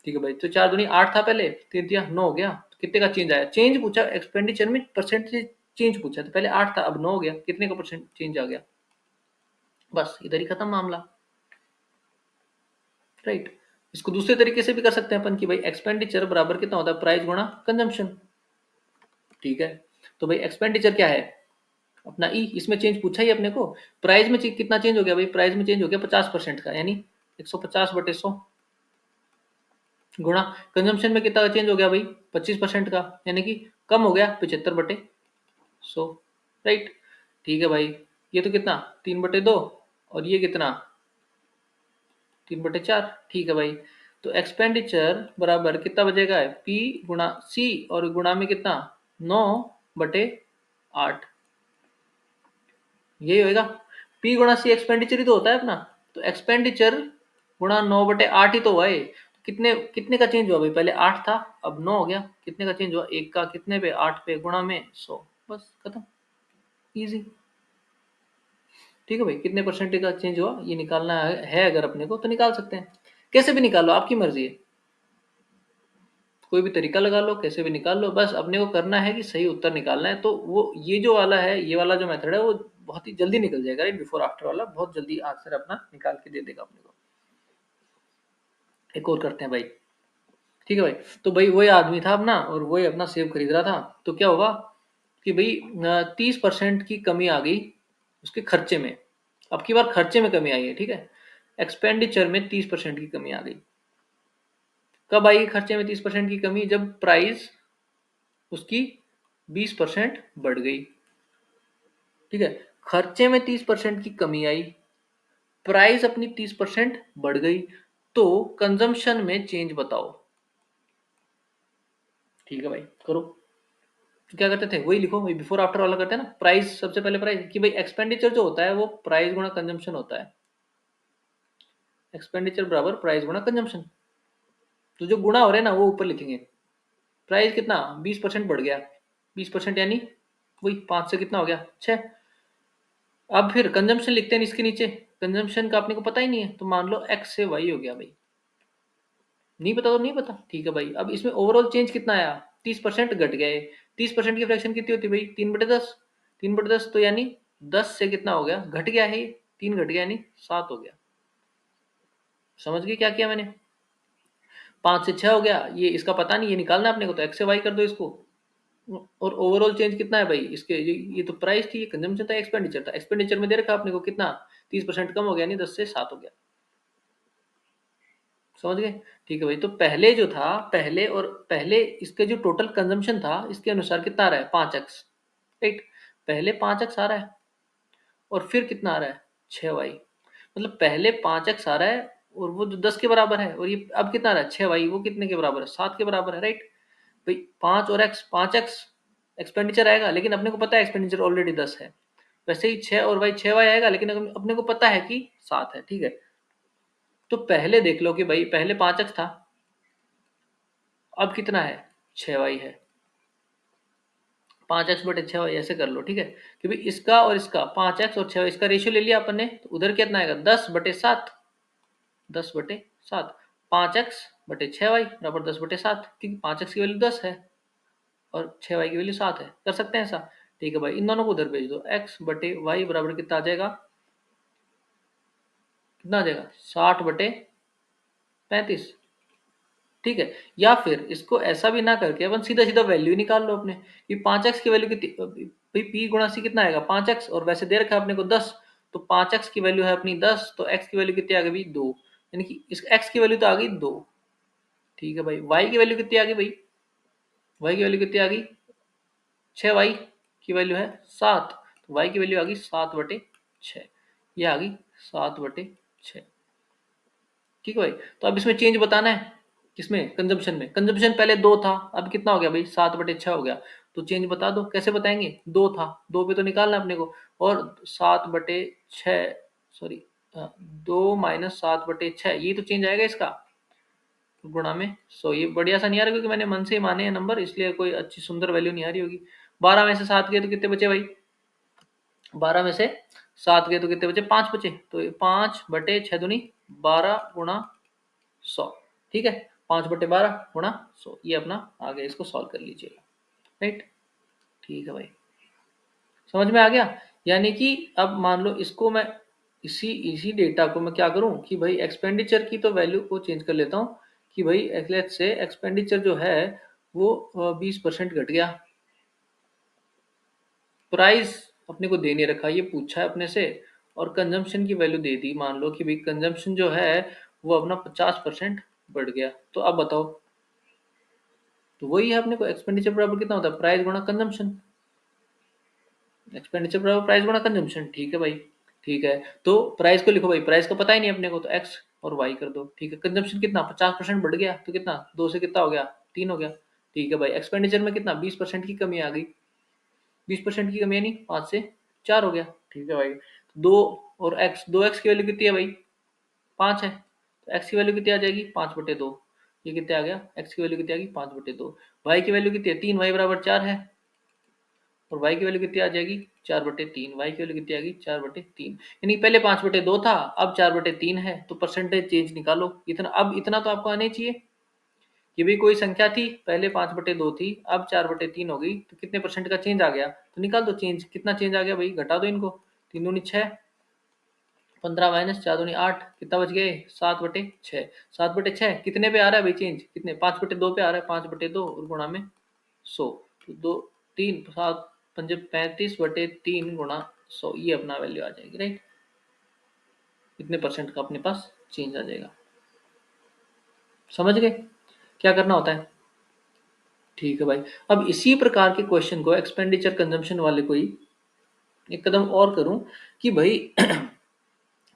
ठीक है भाई, तो 4 दूनी 8 था पहले, 3 दिया 9 हो गया, तो कितने का चेंज आया, चेंज पूछा एक्सपेंडिचर में परसेंटेज चेंज पूछा, तो पहले 8 था अब 9 हो गया, कितने का परसेंट चेंज आ गया, बस इधर ही खत्म मामला, राइट। इसको दूसरे तरीके से भी कर सकते हैं अपन कि भाई एक्सपेंडिचर बराबर कितना होता है, प्राइस गुणा कंजम्पशन। ठीक है, तो भाई एक्सपेंडिचर क्या है अपना ई, इसमें चेंज पूछा ही अपने को, प्राइस में कितना चेंज हो गया भाई, प्राइस में चेंज हो गया 50% का, यानी 150/100 गुणा कंजम्पशन में कितना चेंज हो गया भाई 25% का, यानी कि कम हो गया 75/100, राइट। ठीक है भाई, ये तो कितना 3/2, और ये कितना 3/4। ठीक है भाई, तो एक्सपेंडिचर बराबर कितना बचेगा, पी गुणा सी, और गुणा में कितना 9/8, यही होएगा। पी गुणा सी एक्सपेंडिचर ही तो होता है अपना, तो एक्सपेंडिचर गुणा 9/8 ही तो हुआ है। कितने कितने का चेंज हुआ भाई, पहले 8 था अब 9 हो गया, कितने का चेंज हुआ, एक का कितने पे 8 पे गुणा में 100, बस खत्म, इजी। ठीक है भाई, कितने परसेंटेज का चेंज हुआ ये निकालना है अगर अपने को तो निकाल सकते हैं, कैसे भी निकालो आपकी मर्जी है, कोई भी तरीका लगा लो, कैसे भी निकाल लो, बस अपने को करना है कि सही उत्तर निकालना है, तो वो ये जो वाला है, ये वाला जो मेथड है वो बहुत ही जल्दी निकल जाएगा, राइट। बिफोर आफ्टर वाला बहुत जल्दी आंसर अपना निकाल के दे देगा अपने को। एक और करते हैं भाई, ठीक है भाई। तो भाई वही आदमी था अपना और वही अपना सेब खरीद रहा था, तो क्या होगा कि भाई 30% की कमी आ गई उसके खर्चे में। अब की बार खर्चे में कमी आई है, ठीक है, एक्सपेंडिचर में 30% की कमी आ गई। कब आई खर्चे में 30% की कमी? जब प्राइस उसकी 20% बढ़ गई। ठीक है, खर्चे में 30% की कमी आई, प्राइस अपनी 30% बढ़ गई, तो कंजम्पशन में चेंज बताओ। ठीक है भाई, करो। तो क्या करते थे, वही लिखो, वही बिफोर आफ्टर वाला करते हैं ना। प्राइस, सबसे पहले प्राइस कि भाई एक्सपेंडिचर जो होता है वो प्राइस गुणा कंजम्पशन होता है। एक्सपेंडिचर बराबर प्राइस गुणा कंजम्पशन। तो जो गुणा हो रहे हैं ना वो ऊपर लिखेंगे। प्राइस कितना 20% बढ़ गया, 20% यानी वही 5 से कितना हो गया 6। अब फिर कंजम्पशन लिखते हैं इसके नीचे। कंजम्पशन का अपने को पता ही नहीं है, तो मान लो एक्स से वाई हो गया भाई। नहीं पता तो नहीं पता, ठीक है भाई। अब इसमें ओवरऑल चेंज कितना आया, 30% घट गए। 30% की फ्रैक्शन कितनी होती है भाई, 3/10। 3/10 तो यानी 10 से कितना हो गया, घट गया है ये, 3 घट गया यानी 7 हो गया। समझ गए क्या किया मैंने? 5 से 6 हो गया, ये इसका पता नहीं, ये निकालना है अपने को, तो एक्स से वाई कर दो इसको। और ओवरऑल चेंज कितना है भाई इसके, ये तो प्राइस थी, ये कंजम्पशन था, एक्सपेंडिचर था। एक्सपेंडिचर में दे रखा अपने को कितना, 30% कम हो गया, नहीं 10 से 7 हो गया। समझ गए? ठीक है भाई। तो पहले जो था, पहले इसके जो टोटल कंजम्पशन था इसके अनुसार कितना आ रहा है, 5x। राइट, पहले 5x आ रहा है और फिर कितना आ रहा है, 6y। मतलब पहले 5x आ रहा है और वो जो 10 के बराबर है, और ये अब कितना आ रहा है 6y, वो कितने के बराबर है, 7 के बराबर है। राइट भाई, 5 और x, 5x एक्सपेंडिचर आएगा, लेकिन अपने को पता है एक्सपेंडिचर ऑलरेडी 10 है। वैसे ही 6 और y 6y आएगा, लेकिन अपने को पता है कि 7 है। ठीक है, तो पहले देख लो कि भाई पहले 5x था, अब कितना है, 6y है। 5x/6y ऐसे कर लो। ठीक है, कि भाई इसका और इसका 5x और 6y इसका रेशियो ले लिया अपन ने, तो उधर कितना आएगा 10/7। 10/7, 5x/6y बराबर 10/7, क्योंकि 5x की वैल्यू 10 है और 6y की वैल्यू 7 है। कर सकते हैं ऐसा? ठीक है भाई, इन दोनों को उधर भेज दो। x/y बराबर कितना आ जाएगा, कितना आ जाएगा, 60/35। ठीक है, या फिर इसको ऐसा भी ना करके अपन सीधा सीधा वैल्यू निकाल लो अपने, कि 5x की वैल्यू कितनी भाई, p गुणा c कितना आएगा 5x, और वैसे दे रखा है अपने को 10, तो 5x की वैल्यू है अपनी 10, तो x की वैल्यू कितनी आ गई भाई 2, यानी कि इस x की वैल्यू तो आ गई 2। ठीक है भाई, y की वैल्यू कितनी आ गई भाई, y की वैल्यू कितनी आ गई, 6y की वैल्यू है 7, तो y की वैल्यू आ गई 7/6, ये आ गई 7/6। ठीक है भाई, तो अब इसमें चेंज बताना है, किसमें, कंजम्पशन में। कंजम्पशन पहले 2 था, अब कितना हो गया भाई 7/6 हो गया। तो चेंज बता दो, कैसे बताएंगे, 2 था, 2 पे तो निकालना है अपने को, और 7/6, सॉरी 2 माइनस 7/6, ये तो चेंज आएगा इसका, गुणा में 100। ये बढ़िया सा नहीं आ रहा, क्योंकि मैंने मन से ही माने हैं नंबर, इसलिए कोई अच्छी सुंदर वैल्यू नहीं आ रही होगी। 12 में से 7 गए तो कितने बचे भाई, 12 में से 7 गए तो कितने बचे, 5 बचे। तो 5/6 दूनी 12 गुणा 100। ठीक है, 5/12 गुणा 100, ये अपना आ गया, इसको सॉल्व कर लीजिएगा। राइट, ठीक है भाई, समझ में आ गया। यानी कि अब मान लो इसको मैं, इसी इसी डेटा को मैं क्या करूं कि भाई एक्सपेंडिचर की तो वैल्यू को चेंज कर लेता हूं, कि भाई लेट्स से एक्सपेंडिचर जो है वो 20% घट गया। प्राइस अपने को दे नहीं रखा, ये पूछा है अपने से, और कंजम्पशन की वैल्यू दे दी। मान लो कि भाई कंजम्पशन जो है वो अपना 50% बढ़ गया, तो अब बताओ। तो वही है अपने को, एक्सपेंडिचर बराबर कितना होता है, प्राइस गुणा कंजम्पशन। एक्सपेंडिचर बराबर प्राइस गुणा कंजम्पशन। ठीक है भाई, ठीक है। तो प्राइस को लिखो भाई, प्राइस का पता ही नहीं अपने को, तो एक्स और वाई कर दो। ठीक है, कंजम्पशन कितना 50% बढ़ गया, तो कितना 2 से कितना हो गया 3 हो गया। ठीक है भाई, एक्सपेंडिचर में कितना 20% की कमी आ गई, 20% की कमी यानी 5 से 4 हो गया। ठीक है भाई, दो और एक्स, 2x की वैल्यू कितनी है भाई 5 है, तो x की वैल्यू कितनी आ जाएगी 5/2। ये कितने आ गया, x की वैल्यू कितनी आ गई 5/2। y की वैल्यू कितनी है 3, y बराबर 4 है, और y की वैल्यू कितनी आ जाएगी 4/3। y की वैल्यू कितनी आ गई 4/3, यानी पहले 5/2 था, अब 4/3 है, तो परसेंटेज चेंज निकालो। इतना, अब इतना तो आपको आने चाहिए कि भाई कोई संख्या थी पहले 5/2 थी, अब 4/3 हो गई, तो कितने परसेंट का चेंज आ गया, तो निकाल दो चेंज, कितना चेंज आ गया भाई, घटा दो इनको, 3 दूनी 6, 15 माइनस 4 दूनी 8, कितना बच गए 7/6। 7/6 कितने पे आ रहा है भाई चेंज, कितने 5/2 पे आ रहा है, 5/2 और गुणा में 100, तो 2 3 7 5 35/3 गुणा 100, ये अपना वैल्यू आ जाएगी राइट। कितने परसेंट का अपने पास चेंज आ जाएगा, समझ गए क्या करना होता है। ठीक है भाई, अब इसी प्रकार के क्वेश्चन को एक्सपेंडिचर कंजम्पशन वाले को ही एक कदम और करूं कि भाई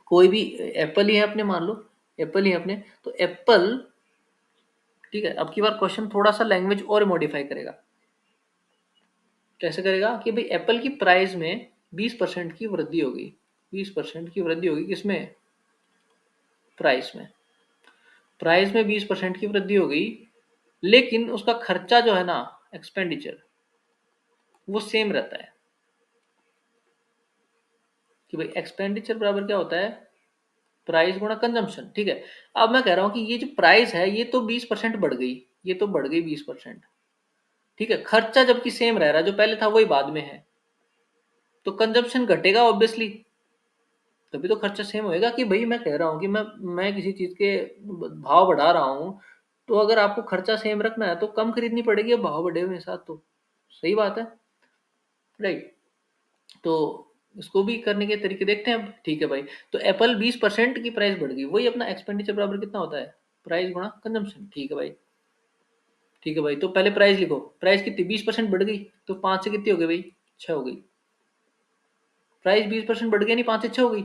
कोई भी एप्पल ही है अपने, मान लो एप्पल ही है अपने, तो एप्पल, ठीक है, अब की बार क्वेश्चन थोड़ा सा लैंग्वेज और मॉडिफाई करेगा। कैसे करेगा कि भाई एप्पल की प्राइस में 20% की वृद्धि होगी, 20% की वृद्धि होगी किसमें, प्राइस में, प्राइस में 20% की वृद्धि हो गई, लेकिन उसका खर्चा जो है ना, एक्सपेंडिचर, वो सेम रहता है। कि भाई एक्सपेंडिचर बराबर क्या होता है, प्राइस गुणा कंजम्पशन, ठीक है। अब मैं कह रहा हूं कि ये जो प्राइस है ये तो 20% बढ़ गई, ये तो बढ़ गई 20%, ठीक है, खर्चा जबकि सेम रह रहा है, जो पहले था वही बाद में है, तो कंजम्पशन घटेगा ऑब्वियसली, तभी तो खर्चा सेम होएगा। कि भाई मैं कह रहा हूँ कि मैं किसी चीज के भाव बढ़ा रहा हूँ, तो अगर आपको खर्चा सेम रखना है तो कम खरीदनी पड़ेगी, अब भाव बढ़े हुए साथ, तो सही बात है राइट। तो इसको भी करने के तरीके देखते हैं अब, ठीक है भाई। तो एप्पल 20% की प्राइस बढ़ गई, वही अपना एक्सपेंडिचर बराबर कितना होता है, प्राइस गुणा कंजम्पशन, ठीक है भाई। ठीक है भाई, तो पहले प्राइस लिखो, प्राइस कितनी 20% बढ़ गई, तो 5 से कितनी हो गई भाई, 6 हो गई। प्राइस 20% बढ़ गया नहीं, 5 से 6 हो गई।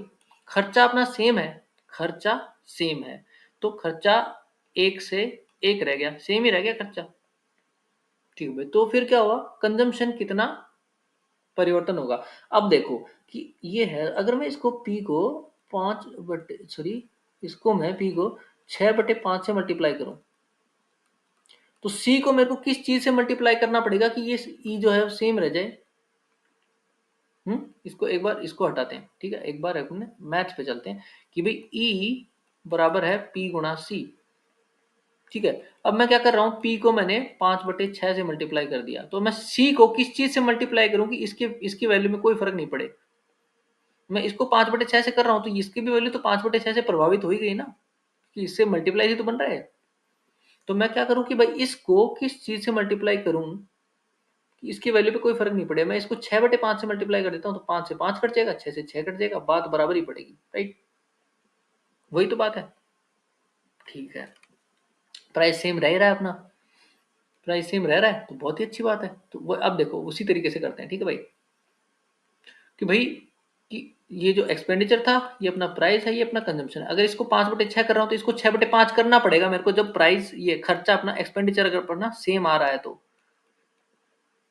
खर्चा अपना सेम है, खर्चा सेम है, तो खर्चा 1 से 1 रह गया, सेम ही रह गया खर्चा, ठीक है भाई। तो फिर क्या हुआ, कंजम्पशन कितना परिवर्तन होगा। अब देखो कि ये है, अगर मैं इसको पी को 5 बटे सॉरी इसको मैं पी को 6/5 से मल्टीप्लाई करूं, तो सी को मेरे को किस चीज से मल्टीप्लाई करना पड़ेगा कि ये ई जो है सेम रह जाए। इसको एक बार इसको हटाते हैं, ठीक है, एक बार अपने मैथ्स पे चलते हैं कि भाई ई बराबर है पी गुणा सी, ठीक है। अब मैं क्या कर रहा हूं, पी को मैंने 5/6 से मल्टीप्लाई कर दिया, तो मैं सी को किस चीज से मल्टीप्लाई करूं कि इसके इसकी वैल्यू में कोई फर्क नहीं पड़े। मैं इसको 5/6 से कर रहा हूं, तो इसकी भी वैल्यू तो 5/6 से प्रभावित हो ही गई ना, कि इससे मल्टीप्लाई ही तो बन रहा है। तो मैं क्या करूं कि भाई इसको किस चीज से मल्टीप्लाई करूं कि इसकी वैल्यू पे कोई फर्क नहीं पड़े। मैं इसको 6/5 से मल्टीप्लाई कर देता हूं, तो 5 से 5 कट जाएगा, 6 से 6 कट जाएगा, बात बराबर ही पड़ेगी राइट, वही तो बात है। ठीक है, प्राइस सेम रह रहा है अपना, प्राइस सेम रह रहा है तो बहुत ही अच्छी बात है। तो वो अब देखो उसी तरीके से करते हैं, ठीक है भाई, कि भाई कि ये जो एक्सपेंडिचर था ये अपना प्राइस है, ये अपना कंजम्पशन है। अगर इसको 5/6 कर रहा हूं तो इसको 6/5 करना पड़ेगा मेरे को, जब प्राइस ये खर्चा अपना एक्सपेंडिचर अगर अपना सेम आ रहा है तो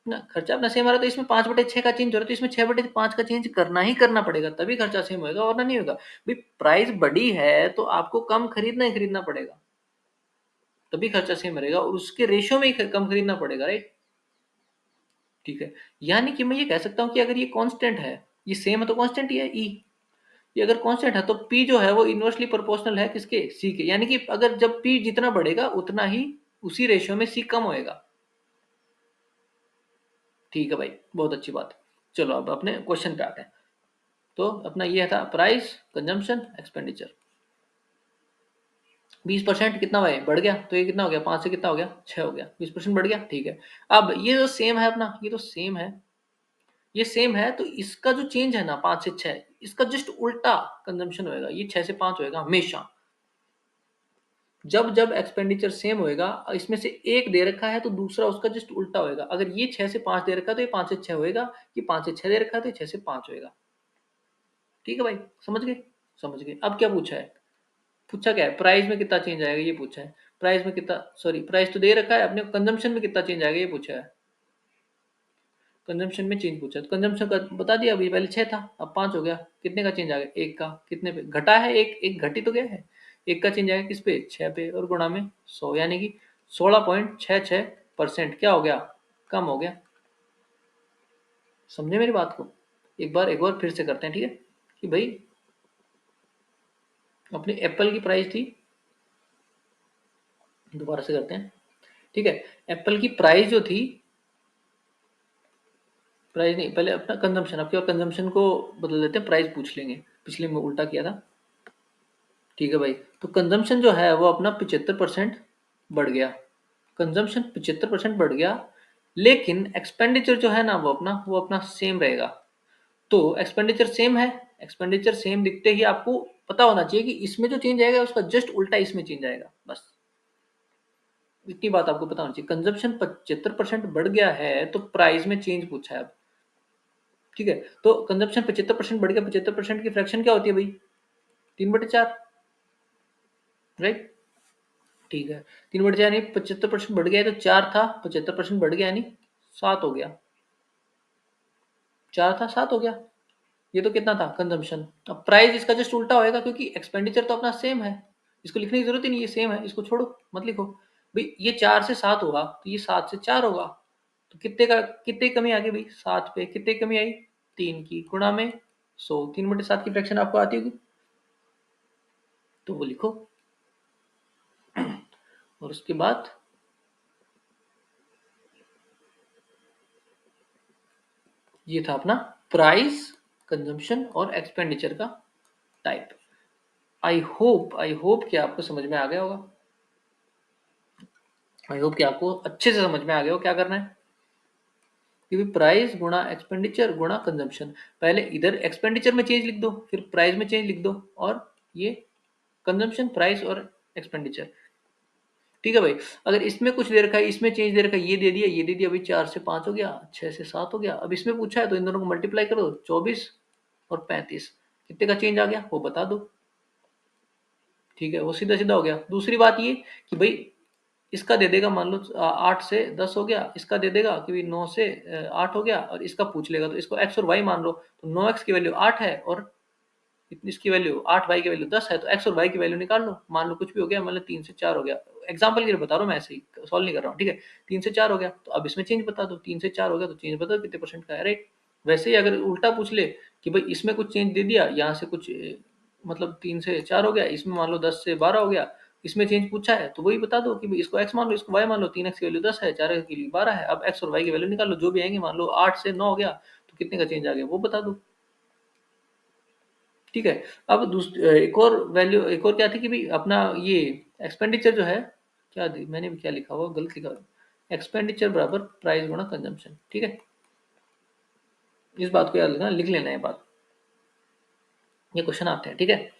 ना, खर्चा अपना सेम आ रहा है तो इसमें 5/6 का चेंज हो रहा है, तो इसमें 6/5 का चेंज करना ही करना पड़ेगा, तभी खर्चा सेम होगा, वरना नहीं होगा। भाई प्राइस बड़ी है तो आपको कम खरीदना ही खरीदना पड़ेगा, तभी खर्चा सेम रहेगा, और उसके रेशियो में ही कम खरीदना पड़ेगा राइट। ठीक है, यानी कि मैं ये कह सकता हूँ कि अगर ये कांस्टेंट है, ये सेम है तो कांस्टेंट ही है ई, ये अगर कांस्टेंट है तो पी जो है वो इनवर्सली प्रोपोर्शनल है किसके, सी के, यानी कि अगर जब पी जितना बढ़ेगा उतना ही उसी रेशियो में सी कम होएगा। ठीक है भाई, बहुत अच्छी बात है। चलो अब अपने क्वेश्चन पे आते हैं। तो अपना ये था प्राइस कंजम्पशन एक्सपेंडिचर, 20% कितना भाई बढ़ गया, तो ये कितना हो गया, 5 से कितना हो गया, 6 हो गया, 20% बढ़ गया, ठीक है। अब ये जो सेम है अपना, ये तो सेम है, ये सेम है, तो इसका जो चेंज है ना 5 से 6, इसका जस्ट उल्टा कंजम्पशन होएगा, ये 6 से 5 होएगा हमेशा। जब जब एक्सपेंडिचर सेम होएगा, इसमें से एक दे रखा है तो दूसरा उसका जस्ट उल्टा होएगा। अगर ये 6 से 5 दे रखा है तो ये 5 से 6 होएगा, ये 5 से 6 दे रखा है तो ये 6 से 5 होएगा। ठीक है भाई, समझ गए, समझ गए। अब क्या पूछा है, पूछा क्या है, प्राइस में कितना चेंज आएगा ये पूछा है, प्राइस में कितना, सॉरी प्राइस तो दे रखा है अपने, कंजम्पशन में कितना चेंज आएगा ये पूछा है, कंजम्पशन में चेंज पूछा है, तो कंजम्पशन का बता दिया अभी, पहले 6 था अब 5 हो गया, कितने का चेंज आ गया, एक का, कितने पे घटा है, एक एक घटी तो गया है, एक का चेंज आएगा किस पे, 6 पे, और गुणा में 100, यानी कि 16.66% क्या हो गया, कम हो गया। समझे मेरी बात को, एक बार फिर से करते हैं, ठीक है, कि भाई अपनी एप्पल की प्राइस थी, दोबारा से करते हैं, ठीक है। एप्पल की प्राइस जो थी, प्राइस नहीं, पहले अपना कंजम्पशन, आपके कंजम्पशन को बदल देते हैं, प्राइस पूछ लेंगे। पिछले में उल्टा किया था। ठीक है भाई, तो कंजम्पशन जो है वो अपना 75% बढ़ गया, कंजम्पशन 75% बढ़ गया, लेकिन एक्सपेंडिचर जो है ना वो अपना सेम रहेगा। तो एक्सपेंडिचर सेम है, एक्सपेंडिचर सेम दिखते ही आपको पता होना चाहिए कि इसमें जो चेंज आएगा उसका जस्ट उल्टा इसमें चेंज आएगा, बस इतनी बात आपको पता होनी चाहिए। कंजम्पशन 75% बढ़ गया है तो प्राइस में चेंज पूछा है अब। ठीक है, तो कंजम्पशन 75% बढ़ गया, 75% की फ्रैक्शन क्या होती है भाई? 3/4, राइट। ठीक है, 3/4 यानी 75% बढ़ गया है, तो 4 था, 75% बढ़ गया यानी 7 हो गया, 4 था 7 हो गया। ये तो कितना था कंजम्पशन। अब प्राइस इसका जस्ट उल्टा होएगा क्योंकि एक्सपेंडिचर तो अपना सेम है, इसको लिखने की जरूरत ही नहीं, ये सेम है, इसको छोड़ो, मत लिखो भाई। ये 4 से 7 होगा तो ये 7 से 4 होगा, तो कितने कमी आ गई भाई? 7 पे कितने कमी आई? 3 की, गुणा में 100, 3/7 की फ्रैक्शन आपको आती होगी तो वो लिखो। और उसके बाद ये था अपना प्राइस, कंजम्पशन और एक्सपेंडिचर का टाइप। आई होप कि आपको समझ में आ गया होगा, आई होप कि आपको अच्छे से समझ में आ गया हो क्या करना है। कि प्राइस गुणा एक्सपेंडिचर गुणा कंजम्पशन, पहले इधर एक्सपेंडिचर में चेंज लिख दो, फिर प्राइस में चेंज लिख दो, और ये कंजम्पशन, प्राइस और एक्सपेंडिचर। ठीक है भाई, अगर इसमें कुछ दे रखा है, इसमें चेंज दे रखा है, ये दे दिया, ये दे दिया, अभी 4 से 5 हो गया, 6 से 7 हो गया। अब इसमें पूछा है तो इन दोनों को मल्टीप्लाई करो, 24 और 35, कितने का चेंज आ गया वो बता दो। ठीक है, वो सीधा सीधा हो गया। दूसरी बात ये कि भाई इसका दे देगा, मान लो 8 से 10 हो गया, इसका दे देगा कि भाई 9 से 8 हो गया, और इसका पूछ लेगा तो इसको x और y मान लो, तो 9x की वैल्यू 8 है और इसकी वैल्यू 8y की वैल्यू 10 है, तो x और y की वैल्यू निकाल लो। मान लो कुछ भी हो गया, मतलब 3 से 4 हो गया, एग्जाम्पल के लिए बता रहा हूँ मैं, ऐसे ही सॉल्व नहीं कर रहा हूँ। ठीक है, 3 से 4 हो गया, तो अब इसमें चेंज बता दो, 3 से 4 हो गया तो चेंज बता दो कितने परसेंट का है, राइट। वैसे ही अगर उल्टा पूछ ले कि भाई इसमें कुछ चेंज दे दिया, यहाँ से कुछ मतलब 3 से 4 हो गया, इसमें मान लो 10 से 12 हो गया, इसमें चेंज पूछा है तो वही बता दो कि भाई इसको x मान लो, इसको y मान लो, 3x की वैल्यू 10 है, 4x की वैल्यू 12 है, अब x और y की वैल्यू निकाल लो जो भी आएंगे। मान लो 8 से 9 हो गया तो कितने का चेंज आ गया वो बता दो। ठीक है, अब एक और वैल्यू, एक और क्या थी कि भाई अपना ये एक्सपेंडिचर जो है, क्या मैंने भी क्या लिखा हुआ, गलत लिखा हुआ, एक्सपेंडिचर बराबर प्राइस गुणा कंजम्पशन। ठीक है, इस बात को याद रखना, लिख लेना है बात, ये क्वेश्चन आते हैं। ठीक है,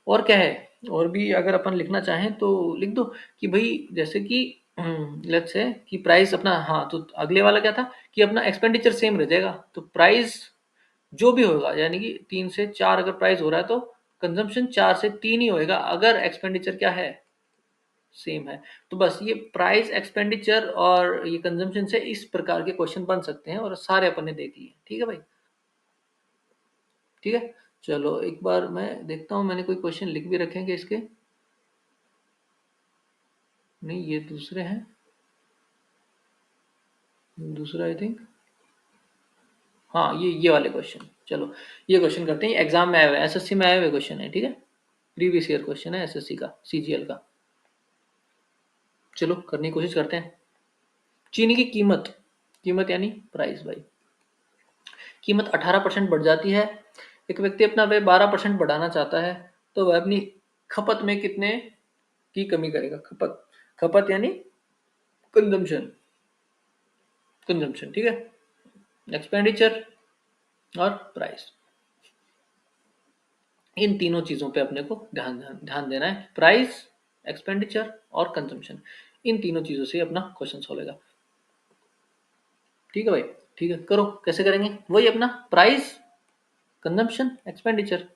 और क्या है, और भी अगर अपन लिखना चाहें तो लिख दो कि भाई जैसे कि लेट्स से कि प्राइस अपना, हाँ तो अगले वाला क्या था कि अपना एक्सपेंडिचर सेम रह जाएगा, तो प्राइस जो भी होगा, यानी कि 3 से 4 अगर प्राइस हो रहा है तो कंजम्पशन 4 से 3 ही होएगा अगर एक्सपेंडिचर क्या है, सेम है। तो बस ये प्राइस, एक्सपेंडिचर और ये कंजम्पशन से इस प्रकार के क्वेश्चन बन सकते हैं, और सारे अपन ने देख लिए। ठीक है भाई, ठीक है। चलो एक बार मैं देखता हूँ, मैंने कोई क्वेश्चन लिख भी रखेंगे इसके, नहीं ये दूसरे हैं, दूसरा आई थिंक, हाँ ये वाले क्वेश्चन। चलो ये क्वेश्चन करते हैं, एग्जाम में आए हुए, एसएससी में आए हुए क्वेश्चन है। ठीक है, प्रीवियस ईयर क्वेश्चन है एसएससी का, सीजीएल का। चलो करने की कोशिश करते हैं। चीनी की कीमत, कीमत यानी प्राइस भाई, कीमत 18% बढ़ जाती है। एक व्यक्ति अपना व्यय 12% बढ़ाना चाहता है, तो वह अपनी खपत में कितने की कमी करेगा? खपत, खपत यानी कंजम्पशन, कंजम्पशन। ठीक है, एक्सपेंडिचर और प्राइस, इन तीनों चीजों पे अपने को ध्यान ध्यान देना है। प्राइस, एक्सपेंडिचर और कंजम्पशन, इन तीनों चीजों से अपना क्वेश्चन सॉल्व होगा। ठीक है भाई, ठीक है, करो कैसे करेंगे, वही अपना प्राइस, कंजम्पशन, एक्सपेंडिचर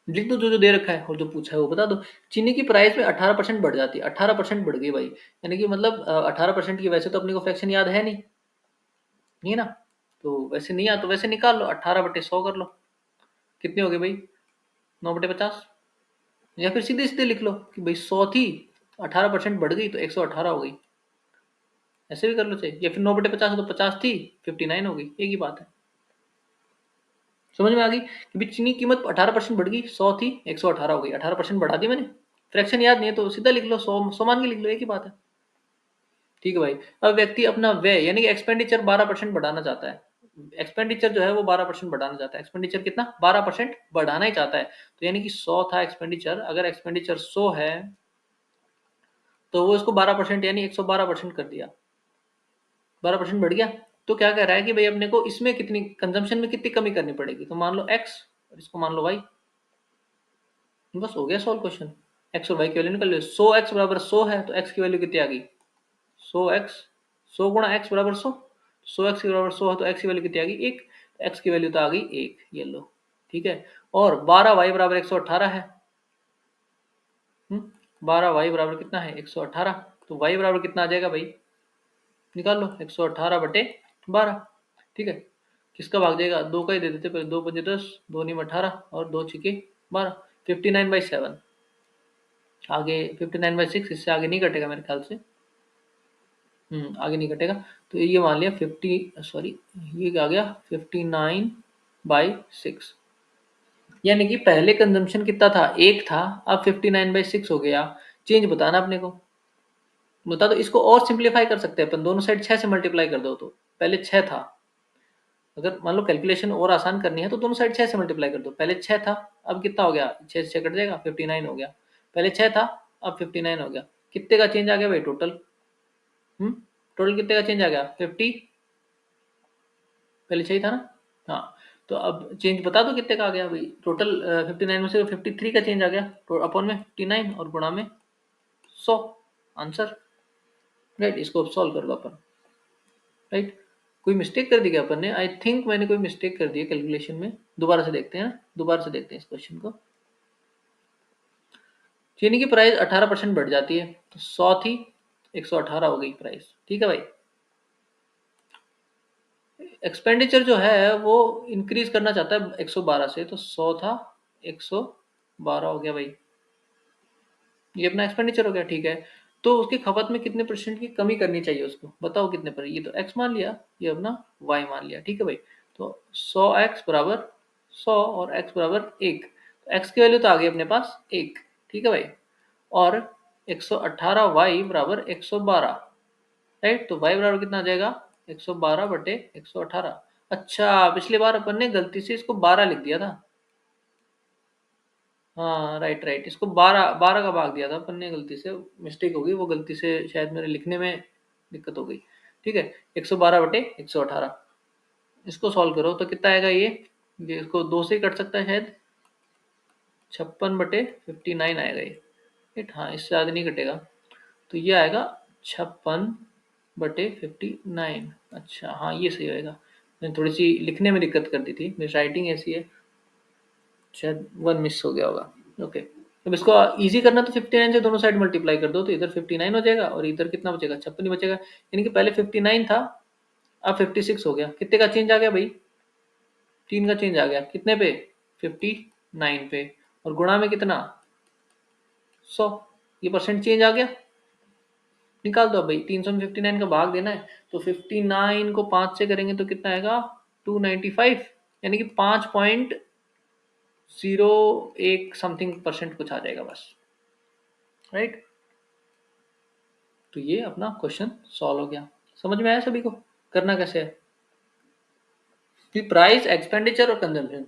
लिख दो, जो जो दे रखा है और जो पूछा है वो बता दो। चीनी की प्राइस में 18% बढ़ जाती है, 18% बढ़ गई भाई, यानी कि मतलब 18% की, वैसे तो अपने को फ्रैक्शन याद है नहीं, नहीं है ना, तो वैसे नहीं आ तो वैसे निकाल लो, 18/100 कर लो, कितने हो गए भाई? 9/50। या फिर सीधे सीधे लिख लो कि भाई 100 थी, 18% बढ़ गई तो 118 हो गई, ऐसे भी कर लो चाहिए। या फिर 9/50 तो 50 थी, 59 हो गई, एक ही बात है। समझ में आ गई कि भाई चीनी की कीमत 18% बढ़ गई, 100 थी 118 हो गई, 18% बढ़ा दी मैंने, फ्रैक्शन याद नहीं है तो सीधा लिख लो, 100 मान के लिख लो, एक ही बात है। ठीक है भाई, अब व्यक्ति अपना व्यय यानी कि एक्सपेंडिचर 12% बढ़ाना चाहता है, एक्सपेंडिचर जो है वो 12% बढ़ाना चाहता है। एक्सपेंडिचर कितना? 12% बढ़ाना ही चाहता है। तो यानी कि 100 था एक्सपेंडिचर, अगर एक्सपेंडिचर 100 है तो वो इसको 12% यानी 112% कर दिया। 12% बढ़ गया। तो क्या कह रहा है कि भाई अपने को इसमें कितनी कंजम्पशन में कितनी कमी करनी पड़ेगी। तो मान लो x और इसको मान लो y। बस हो गया सॉल्व क्वेश्चन। x और y की वैल्यू निकल लो। 100x बराबर 100 है तो x की वैल्यू कितनी आ गई? 100x, 100 गुणा x बराबर 100। 100x के बराबर 100 है तो x की वैल्यू कितनी आ गई? 1। x की वैल्यू तो आ गई 1। ये लो, ठीक है। और 12y बराबर 118 है। 12y बराबर कितना है? 118। तो y बराबर कितना आ जाएगा भाई? निकाल लो, 118 बटे 12। ठीक है। किसका भाग जाएगा? 2 का ही दे देते पहले। 2 पंजे 10, 2 नीम 18 और 2 छिके 12। 59/7। आगे 59/6, इससे आगे नहीं कटेगा मेरे ख्याल से। आगे नहीं कटेगा। तो ये मान लिया 50, सॉरी ये आ गया 59/6। यानी कि पहले कंजम्पशन कितना था? 1 था, अब 59/6 हो गया। चेंज बताना अपने को। बता दो। इसको और सिंप्लीफाई कर सकते हैं अपन, दोनों साइड 6 से मल्टीप्लाई कर दो। तो पहले 6 था, अगर मान लो कैलकुलेशन और आसान करनी है तो दोनों साइड 6 से मल्टीप्लाई कर दो। पहले 6 था, अब कितना हो गया? 6 से 6 कट जाएगा, 59 हो गया। पहले 6 था, अब 59 हो गया। कितने का चेंज आ गया भाई टोटल? टोटल कितने का चेंज आ गया? 50। पहले 6 ही था ना। हाँ, तो अब चेंज बता दो कितने का आ गया भाई टोटल। 59 में से 53 का चेंज आ गया, तो अपॉन में 59 और गुणा में 100। Answer right. इसको अब सॉल्व कर दो अपन। राइट। कोई मिस्टेक कर दी क्या अपन ने? आई थिंक मैंने कोई मिस्टेक कर दी है कैलकुलेशन में। दोबारा से देखते हैं ना, दोबारा से देखते हैं इस क्वेश्चन को। चीनी की प्राइस 18% बढ़ जाती है, तो 100 थी, 118 हो गई प्राइस। ठीक है भाई। एक्सपेंडिचर जो है वो इंक्रीज करना चाहता है 112 से, तो 100 था, 112 हो गया भाई। ये अपना एक्सपेंडिचर हो गया। ठीक है। तो उसकी खपत में कितने परसेंट की कमी करनी चाहिए उसको बताओ कितने पर? ये तो x मान लिया, ये अपना y मान लिया। ठीक है भाई। तो 100x बराबर 100 और x बराबर 1। तो x की वैल्यू तो आ गई अपने पास 1। ठीक है भाई। और 118y बराबर 112। राइट। तो y बराबर कितना आ जाएगा? 112 बटे 118। अच्छा, पिछली बार अपन ने गलती से इसको 12 लिख दिया था। हाँ राइट राइट, इसको 12 12 का भाग दिया था अपन ने गलती से। मिस्टेक हो गई, वो गलती से शायद मेरे लिखने में दिक्कत हो गई। ठीक है। 112 बटे 118। इसको सॉल्व करो तो कितना आएगा ये इसको 2 से ही कट सकता है शायद। 56 बटे 59 आएगा ये। राइट। हाँ, इससे ज़्यादा नहीं कटेगा। तो ये आएगा 56 बटे 59। अच्छा हाँ, ये सही होएगा। मैंने थोड़ी सी लिखने में दिक्कत कर दी थी, मेरी राइटिंग ऐसी है, शायद 1 मिस हो गया होगा। ओके। अब इसको इजी करना तो 59 से दोनों साइड मल्टीप्लाई कर दो, तो इधर 59 हो जाएगा और इधर कितना बचेगा? 56 ही बचेगा। यानी कि पहले 59 था, अब 56 हो गया। कितने का चेंज आ गया भाई? 3 का चेंज आ गया। कितने पे? 59 पे। और गुणा में कितना? 100। ये परसेंट चेंज आ गया। निकाल दो भाई। 300 में 59 का भाग देना है, तो 59 को 5 से करेंगे तो कितना आएगा? 295। यानी कि 5.01 समथिंग परसेंट कुछ आ जाएगा बस। राइट। तो ये अपना क्वेश्चन सॉल्व हो गया। समझ में आया सभी को करना कैसे है? कि प्राइस, एक्सपेंडिचर और कंजम्पशन,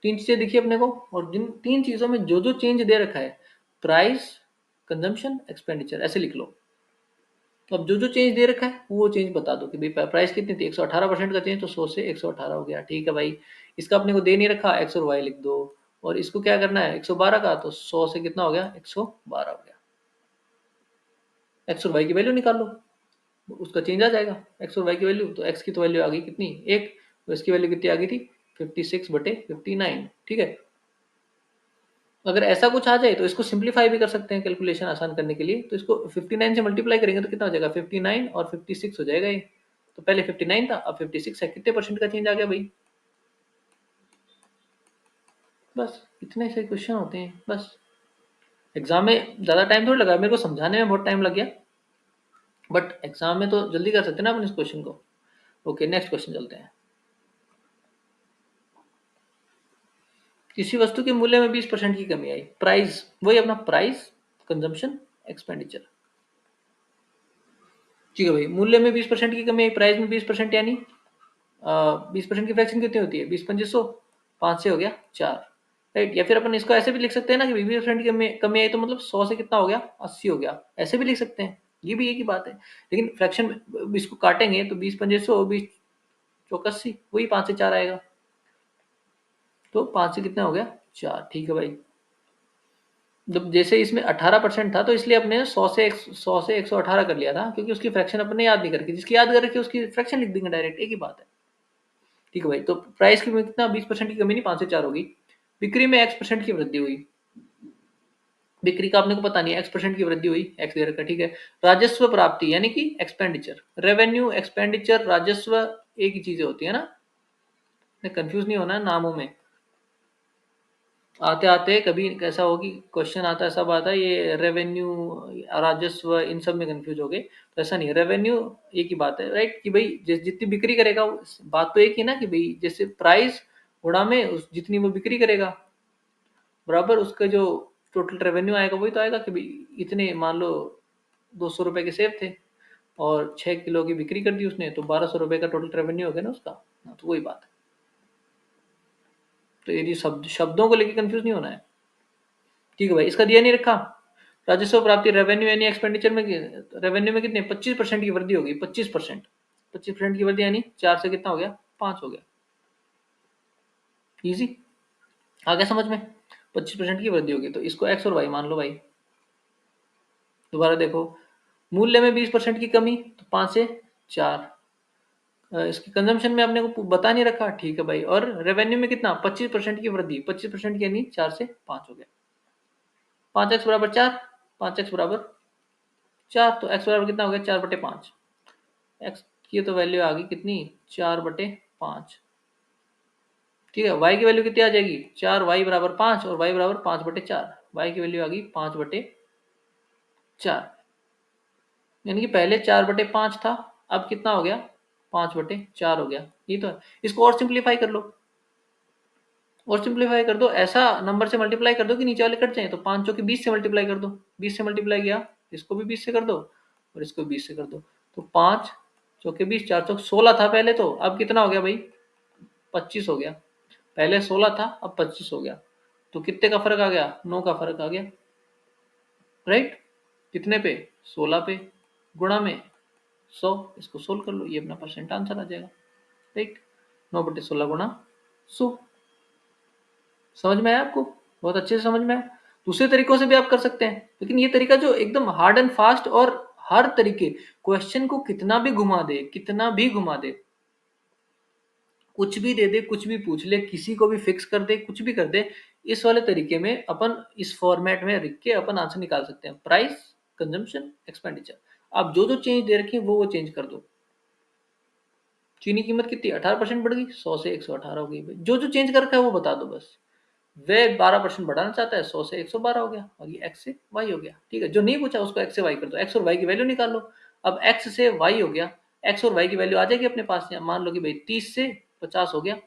3 चीजें दिखी अपने को, और जिन 3 चीजों में जो जो चेंज दे रखा है, प्राइस, कंजम्पशन, एक्सपेंडिचर, ऐसे लिख लो। तो अब जो जो चेंज दे रखा है वो चेंज बता दो कि भाई प्राइस कितनी थी? 118% का चेंज, तो 100 से 118 हो गया। ठीक है भाई। इसका अपने को दे नहीं रखा, एक्स और वाई लिख दो। और इसको क्या करना है? 112 का, तो 100 से कितना हो गया? 112 हो गया। एक्स और वाई की वैल्यू निकाल लो, उसका चेंज आ जाएगा। एक्स और वाई की वैल्यू, तो एक्स की तो वैल्यू आ गई कितनी? 1। तो इसकी वैल्यू कितनी आ गई थी? 56 बटे 59। ठीक है। अगर ऐसा कुछ आ जाए तो इसको सिंप्लीफाई भी कर सकते हैं कैलकुलेशन आसान करने के लिए। तो इसको 59 से मल्टीप्लाई करेंगे तो कितना हो जाएगा? 59 और 56 हो जाएगा ये। तो पहले 59 था, अब 56 है। कितने परसेंट का चेंज आ गया भाई? बस इतने से क्वेश्चन होते हैं बस। एग्जाम में ज्यादा टाइम थोड़ा लगा, मेरे को समझाने में बहुत टाइम लग गया, बट एग्जाम में तो जल्दी कर सकते हैं ना अपन इस क्वेश्चन को। ओके, नेक्स्ट क्वेश्चन चलते हैं। किसी वस्तु के मूल्य में 20% की कमी आई। प्राइस, वही अपना प्राइस, कंजम्पशन, एक्सपेंडिचर। ठीक है भाई। मूल्य में 20% की कमी आई, प्राइस में 20%, यानी 20% की फ्रैक्शन कितनी होती है? 20 पंजे 100, 5 से हो गया 4, राइट। या फिर अपन इसको ऐसे भी लिख सकते हैं ना कि 20% की कमी आई तो मतलब 100 से कितना हो गया? 80 हो गया, ऐसे भी लिख सकते हैं, ये भी एक ही बात है। लेकिन फ्रैक्शन इसको काटेंगे तो 20 पंजे 100, 20 चौक 80, वही 5 से 4 आएगा, तो 5 से कितना हो गया? 4, ठीक है भाई। जब जैसे इसमें 18% था तो इसलिए अपने 100 से 118 कर लिया था, क्योंकि उसकी फ्रैक्शन अपने याद नहीं करके, जिसकी याद कर रखी है उसकी फ्रैक्शन लिख देंगे डायरेक्ट, एक ही बात है। ठीक है भाई, तो प्राइस की में कितना? 20% की कमी नहीं, 5 से 4 होगी। बिक्री में x% की वृद्धि हुई, बिक्री का अपने को पता नहीं है, x% की वृद्धि हुई, x दे रखा, ठीक है। राजस्व प्राप्ति यानी कि एक्सपेंडिचर, रेवेन्यू एक्सपेंडिचर राजस्व एक ही चीजें होती है ना, कंफ्यूज नहीं होना है नामों में। आते आते कभी कैसा हो कि क्वेश्चन आता है, सब आता है, ये रेवेन्यू राजस्व इन सब में कंफ्यूज हो गए, तो ऐसा नहीं है, रेवेन्यू एक ही बात है, राइट। कि भाई जितनी बिक्री करेगा, बात तो एक ही ना, कि भाई जैसे प्राइस गुणा में जितनी वो बिक्री करेगा बराबर उसका जो टोटल रेवेन्यू आएगा वही तो आएगा। कि भाई इतने मान लो 200 रुपए के सेब थे और 6 किलो की बिक्री कर दी उसने, तो 1200 रुपए का टोटल रेवेन्यू हो गया ना उसका। हाँ, तो वही बात है। तो यदि शब्दों को लेकर कंफ्यूज नहीं होना है। ठीक है भाई, इसका दिया नहीं रखा। राजस्व प्राप्ति रेवेन्यू यानी एक्सपेंडिचर में, रेवेन्यू में कितने 25% की वृद्धि होगी, 25%, 25% की वृद्धि यानी 4 से कितना हो गया? 5 हो गया। इजी आ गया समझ में? 25% की वृद्धि होगी, तो इसको एक्स और वाई मान लो भाई। दोबारा देखो, मूल्य में 20% की कमी तो 5 से 4, इसकी कंजम्पशन में आपने को बता नहीं रखा, ठीक है भाई। और रेवेन्यू में कितना? 25% की वृद्धि, 25% यानी 4 से 5 हो गया। 5x बराबर 4, 5x बराबर 4, तो x बराबर कितना हो गया? 4/5। एक्स की तो वैल्यू आ गई कितनी? 4/5। ठीक है, y की वैल्यू कितनी आ जाएगी? 4y बराबर 5, और y बराबर 5/4, y की वैल्यू आ गई 5/4, यानी कि पहले 4/5 था, अब कितना हो गया? 5/4 हो गया। ये तो है। इसको और सिंप्लीफाई कर लो, और सिंप्लीफाई कर दो, ऐसा नंबर से मल्टीप्लाई कर दो कि नीचे वाले कट जाए। तो 5 चौके 20 से मल्टीप्लाई कर दो, 20 से मल्टीप्लाई किया, इसको भी 20 से कर दो और इसको 20 से कर दो, तो 5 चौके 20, 4 चौक 16 था पहले, तो अब कितना हो गया भाई? 25 हो गया। पहले 16 था, अब 25 हो गया, तो कितने का फर्क आ गया? 9 का फर्क आ गया, राइट। कितने पे? 16 पे, गुणा में 100, इसको सोल्व कर लो, ये अपना परसेंट आंसर आ जाएगा, राइट। 9/16 गुणा 100। समझ में आया आपको? बहुत अच्छे से समझ में आया। दूसरे तरीकों से भी आप कर सकते हैं, लेकिन ये तरीका जो एकदम हार्ड एंड फास्ट और हर तरीके क्वेश्चन को कितना भी घुमा दे, कितना भी घुमा दे, कुछ भी दे दे, कुछ भी पूछ ले, किसी को भी फिक्स कर दे, कुछ भी कर दे, इस वाले तरीके में अपन इस फॉर्मेट में लिख के अपन आंसर निकाल सकते हैं। प्राइस, कंजम्पशन, एक्सपेंडिचर, आप जो जो चेंज दे रखे हैं वो चेंज कर दो। चीनी कीमत कितनी? 18% बढ़ गई, 100 से 118 हो गई। जो जो चेंज कर रखा है वो बता दो बस। वे 12% बढ़ाना चाहता है, 100 से 112 हो गया, और ये एक्स से वाई हो गया। ठीक है, जो नहीं पूछा उसको एक्स से वाई कर दो, एक्स और वाई की वैल्यू निकाल लो। अब एक्स से वाई हो गया, एक्स और वाई की वैल्यू आ जाएगी अपने पास। मान लो कि भाई 30 से 50 हो गया,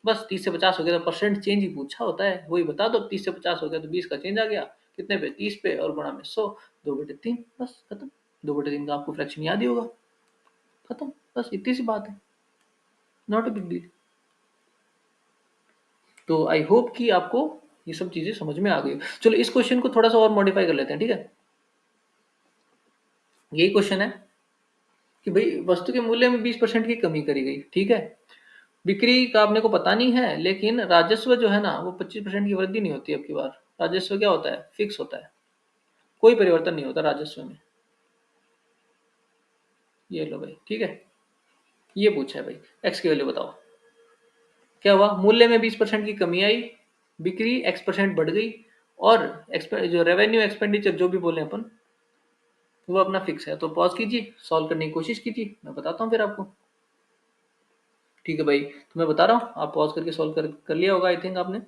बस 30 से 50 हो गया, तो परसेंट चेंज ही पूछा होता है, वही बता दो। 30 से 50 हो गया तो 20 का चेंज आ गया, कितने पे? 30 पे, और गुणा में 100, 2/3, बस खत्म। 2/3 का आपको फ्रैक्शन याद ही होगा, खत्म, बस इतनी सी बात है, नॉट अ बिग डील। तो आई होप कि आपको ये सब चीजें समझ में आ गई। चलो इस क्वेश्चन को थोड़ा सा और मॉडिफाई कर लेते हैं, ठीक है। यही क्वेश्चन है कि भाई वस्तु के मूल्य में 20% की कमी करी गई, ठीक है। बिक्री का आपने को पता नहीं है, लेकिन राजस्व जो है ना वो 25% की वृद्धि नहीं होती। अब की बार राजस्व क्या होता है? फिक्स होता है, कोई परिवर्तन नहीं होता राजस्व में। ये लो भाई, ठीक है। ये पूछा है भाई, एक्स की वैल्यू बताओ। क्या हुआ? मूल्य में 20% की कमी आई, बिक्री x% बढ़ गई, और जो रेवेन्यू एक्सपेंडिचर जो भी बोले अपन, वो अपना फिक्स है। तो पॉज कीजिए, सॉल्व करने की कोशिश कीजिए, मैं बताता हूँ फिर आपको। ठीक है भाई, तो मैं बता रहा हूँ, आप पॉज करके सॉल्व कर लिया होगा आई थिंक आपने।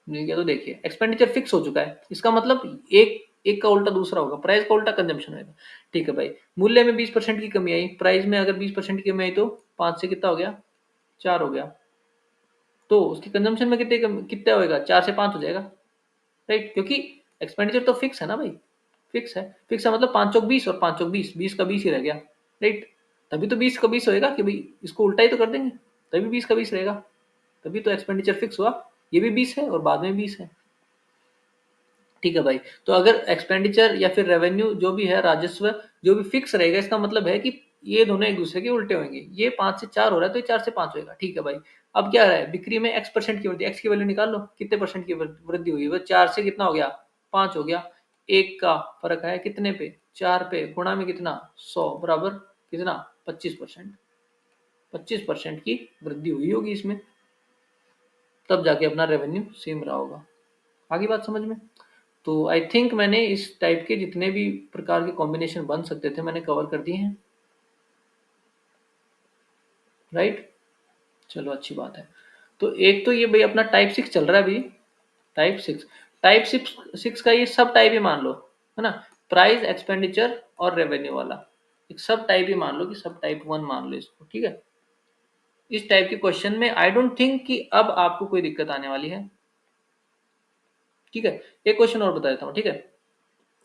नहीं किया तो देखिए, एक्सपेंडिचर फिक्स हो चुका है, इसका मतलब एक एक का उल्टा दूसरा होगा, प्राइस का उल्टा कंजम्पशन होगा। ठीक है भाई, मूल्य में 20% की कमी आई, प्राइस में अगर 20% की कमी आई तो 5 से कितना हो गया? 4 हो गया। तो उसकी कंजम्पशन में कितना होएगा? 4 से 5 हो जाएगा, राइट। क्योंकि एक्सपेंडिचर तो फिक्स है ना भाई, फिक्स है। फिक्स है मतलब 5 चौक 20, और 5 चौक 20, 20 का 20 ही रह गया, राइट। तभी तो 20 का 20 होएगा कि भाई इसको उल्टा ही तो कर देंगे, तभी 20 का 20 रहेगा, तभी तो एक्सपेंडिचर फिक्स हुआ। ये भी 20 है और बाद में 20 है। ठीक है भाई, तो अगर एक्सपेंडिचर या फिर रेवेन्यू जो भी है, राजस्व जो भी फिक्स रहेगा, इसका मतलब है कि ये दोनों एक दूसरे के उल्टे होंगे। ये 5 से 4 हो रहा है तो ये 4 से 5 होएगा। ठीक है भाई, अब क्या है, बिक्री में x परसेंट की वृद्धि, x की वैल्यू निकाल लो, कितने परसेंट की वृद्धि हुई है, वो 4 से कितना हो गया, 5 हो गया। एक का फर्क है कितने पे, 4 पे, गुणा में कितना, 100 बराबर कितना, 25%। 25% की वृद्धि हुई होगी इसमें, तब जाके अपना रेवेन्यू सेम रहा होगा। आगे बात समझ में? तो आई थिंक मैंने इस टाइप के जितने भी प्रकार के कॉम्बिनेशन बन सकते थे मैंने कवर कर दिए हैं, राइट? चलो अच्छी बात है। तो एक तो ये भाई अपना टाइप 6 चल रहा है अभी, टाइप 6। टाइप 6 का ये सब टाइप ही मान लो, है ना, प्राइस, एक्सपेंडिचर और रेवेन्यू वाला एक सब टाइप ही मान लो, कि सब टाइप 1 मान लो इसको। ठीक है, इस टाइप के क्वेश्चन में आई डोंट थिंक कि अब आपको कोई दिक्कत आने वाली है। ठीक है, एक क्वेश्चन और बता देता हूँ। ठीक है,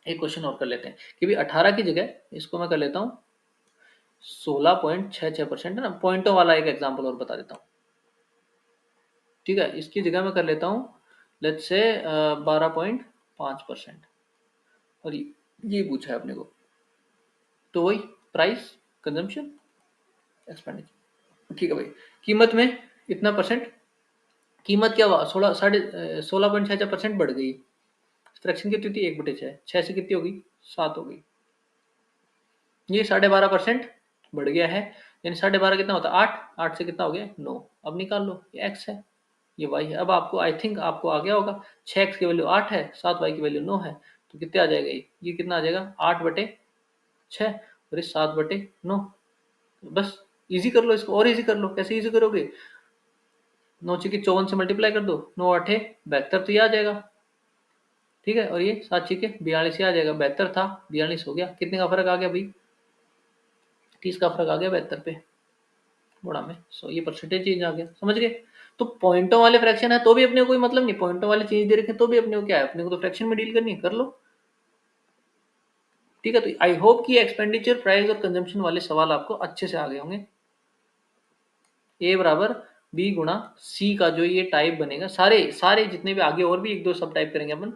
एक क्वेश्चन और कर लेते हैं कि भाई 18 की जगह इसको मैं कर लेता हूँ 16.66% है ना, पॉइंटों वाला एक एग्जांपल और बता देता हूँ। ठीक है, इसकी जगह मैं कर लेता हूँ लेट्स से 12.5%, और ये पूछा है अपने को, तो वही प्राइस, कंजम्पशन, एक्सपेंडिचर। ठीक है भाई, कीमत में इतना परसेंट, कीमत क्या हुआ, 16.66% बढ़ गई। फ्रैक्शन कितनी थी, 1/6, 6 से कितनी होगी, 7 हो गई। ये 12.5% बढ़ गया है, यानी 12.5 कितना होता है, 8, 8 से कितना हो गया, 9। अब निकाल लो, ये x है, ये y है। अब आपको आई थिंक आपको आ गया होगा, 6x की वैल्यू 8 है, 7y की वैल्यू 9 है, तो कितने आ जाएगा, ये कितना आ जाएगा, 8/6 और ये 7/9। बस इजी कर लो इसको, और इजी कर लो। कैसे इजी करोगे, 9 छीके 54 से मल्टीप्लाई कर दो, 9 8 72, तो ये आ जाएगा। ठीक है, और ये 7 छीके 42 आ जाएगा, 72 था 42 हो गया, कितने का फर्क आ गया भाई, 30 का फर्क आ गया 72 पे, गुणा में 100, ये परसेंटेज चेंज आ गया। समझ गए? तो पॉइंटों वाले फ्रैक्शन है तो भी अपने को कोई मतलब नहीं, पॉइंटों वाले चेंज दे रखे तो भी अपने को क्या है, अपने को तो फ्रैक्शन में डील करनी है, कर लो। ठीक है, तो आई होप कि एक्सपेंडिचर, प्राइस और कंजम्पशन वाले सवाल आपको अच्छे से आ गए होंगे। ए बराबर बी गुणा सी का जो ये टाइप बनेगा, सारे सारे जितने भी आगे और भी एक दो सब टाइप करेंगे अपन,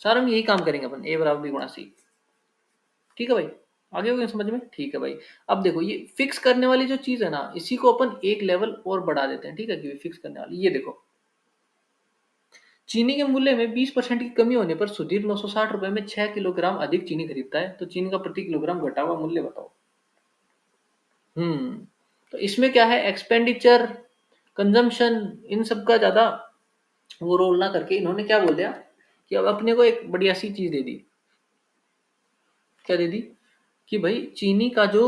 सारे में यही काम करेंगे अपन, ए बराबर बी गुणा सी। ठीक है भाई, आगे हो गए समझ में? ठीक है भाई, अब देखो ये फिक्स करने वाली जो चीज है ना, इसी को अपन एक लेवल और बढ़ा देते हैं। ठीक है, कि फिक्स करने वाली, ये देखो, चीनी के मूल्य में 20% की कमी होने पर सुधीर 960 रुपए में 6 किलोग्राम अधिक चीनी खरीदता है, तो चीनी का प्रति किलोग्राम घटा हुआ मूल्य बताओ। तो इसमें क्या है, एक्सपेंडिचर, कंजम्पशन, इन सब का ज्यादा वो रोल ना करके इन्होंने क्या बोल दिया कि अब अपने को एक बढ़िया सी चीज दे दी। क्या दे दी, कि भाई चीनी का जो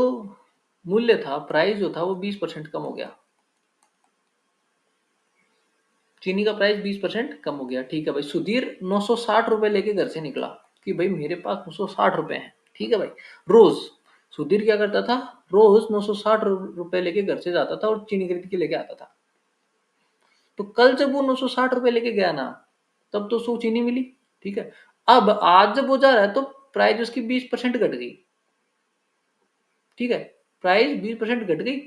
मूल्य था, प्राइस जो था वो 20% कम हो गया। चीनी का प्राइस 20% कम हो गया। ठीक है भाई, सुधीर 960 रुपए लेके घर से निकला, कि भाई मेरे पास 960 रुपए हैं। ठीक है भाई, रोज सुधीर क्या करता था, रोज 960 रुपए लेके घर से जाता था और चीनी खरीद के लेके आता था। तो कल जब वो 960 रुपए लेके गया ना, तब तो उसको चीनी मिली। ठीक है, अब आज जब वो जा रहा है तो प्राइस उसकी 20% घट गई। ठीक है, प्राइस 20% घट गई,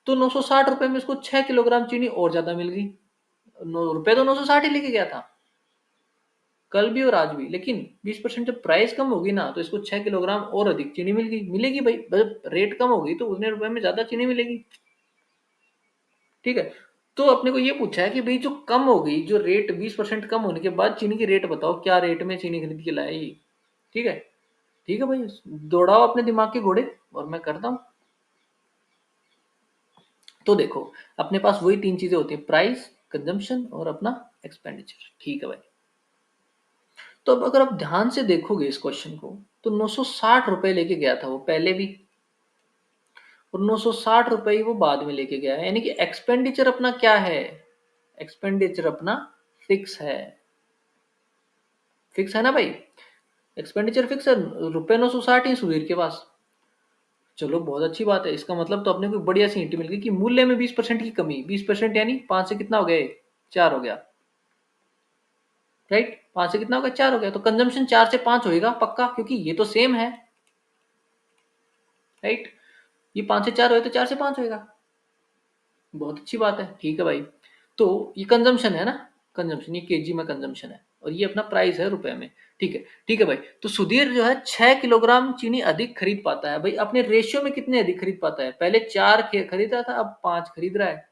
तो 960 रुपए में उसको 6 किलोग्राम चीनी और ज्यादा मिल गई। 9 रुपए तो 960 ही लेके गया था कल भी और आज भी, लेकिन 20% जब प्राइस कम होगी ना, तो इसको 6 किलोग्राम और अधिक चीनी मिल गई, मिलेगी भाई, जब रेट कम होगी तो उतने रुपए में ज्यादा चीनी मिलेगी। ठीक है, तो अपने को ये पूछा है कि भाई जो कम हो गई, जो रेट 20% कम होने के बाद चीनी की रेट बताओ, क्या रेट में चीनी खरीद के लाए ये। ठीक है, ठीक है भाई, दौड़ाओ अपने दिमाग के घोड़े और मैं करता हूँ। तो देखो, अपने पास वही तीन चीजें होती है, प्राइस, कंजम्पशन और अपना एक्सपेंडिचर। ठीक है भाई, तो अब अगर आप ध्यान से देखोगे इस क्वेश्चन को, तो 960 रुपए लेके गया था वो पहले भी, और 960 रुपए ही वो बाद में लेके गया है, यानी कि एक्सपेंडिचर अपना क्या है, एक्सपेंडिचर अपना फिक्स है। फिक्स है ना भाई, एक्सपेंडिचर फिक्स है, रुपए 960 ही सुधीर के पास। चलो बहुत अच्छी बात है, इसका मतलब तो अपने को बढ़िया सी हिंट मिल गई कि मूल्य में 20% की कमी, 20% यानी 5 से कितना हो गया, 4 हो गया, राइट? 5 से कितना हो गया, 4 हो गया, तो कंजम्पशन 4 से 5 होएगा पक्का, क्योंकि ये तो सेम है, राइट? ये 5 से 4 हुए तो 4 से 5 होएगा। बहुत अच्छी बात है, ठीक है भाई। तो ये कंजम्पशन है ना, कंजम्पशन, ये केजी में कंजम्पशन है और ये अपना प्राइस है रुपए में। ठीक है, ठीक है भाई। तो सुधीर जो है 6 किलोग्राम चीनी अधिक खरीद पाता है। भाई अपने रेशियो में कितने अधिक खरीद पाता है? पहले 4 खरीद रहा था, अब 5 खरीद रहा है।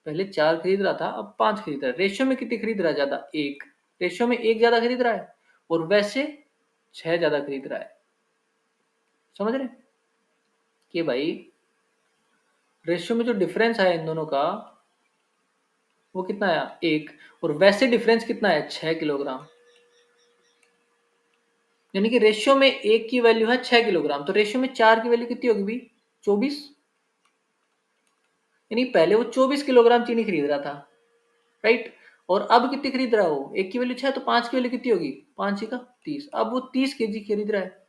पहले 4 खरीद रहा था, अब 5 खरीद रहा है। रेशियो में कितनी खरीद रहा है? ज्यादा, 1। रेशियो में 1 ज्यादा खरीद रहा है और वैसे 6 ज्यादा खरीद रहा है। समझ रहे कि भाई रेशियो में जो डिफरेंस है इन दोनों का वो कितना आया? 1। और वैसे डिफरेंस कितना है? 6 किलोग्राम। यानी कि रेशियो में 1 की वैल्यू है 6 किलोग्राम, तो रेशियो में 4 की वैल्यू कितनी होगी भाई? 24। यानी पहले वो 24 किलोग्राम चीनी खरीद रहा था, राइट। और अब कितनी खरीद रहा है वो? 1 की वैल्यू 6, तो 5 की वैल्यू कितनी होगी? 5 ही का 30। अब वो 30 केजी खरीद रहा है।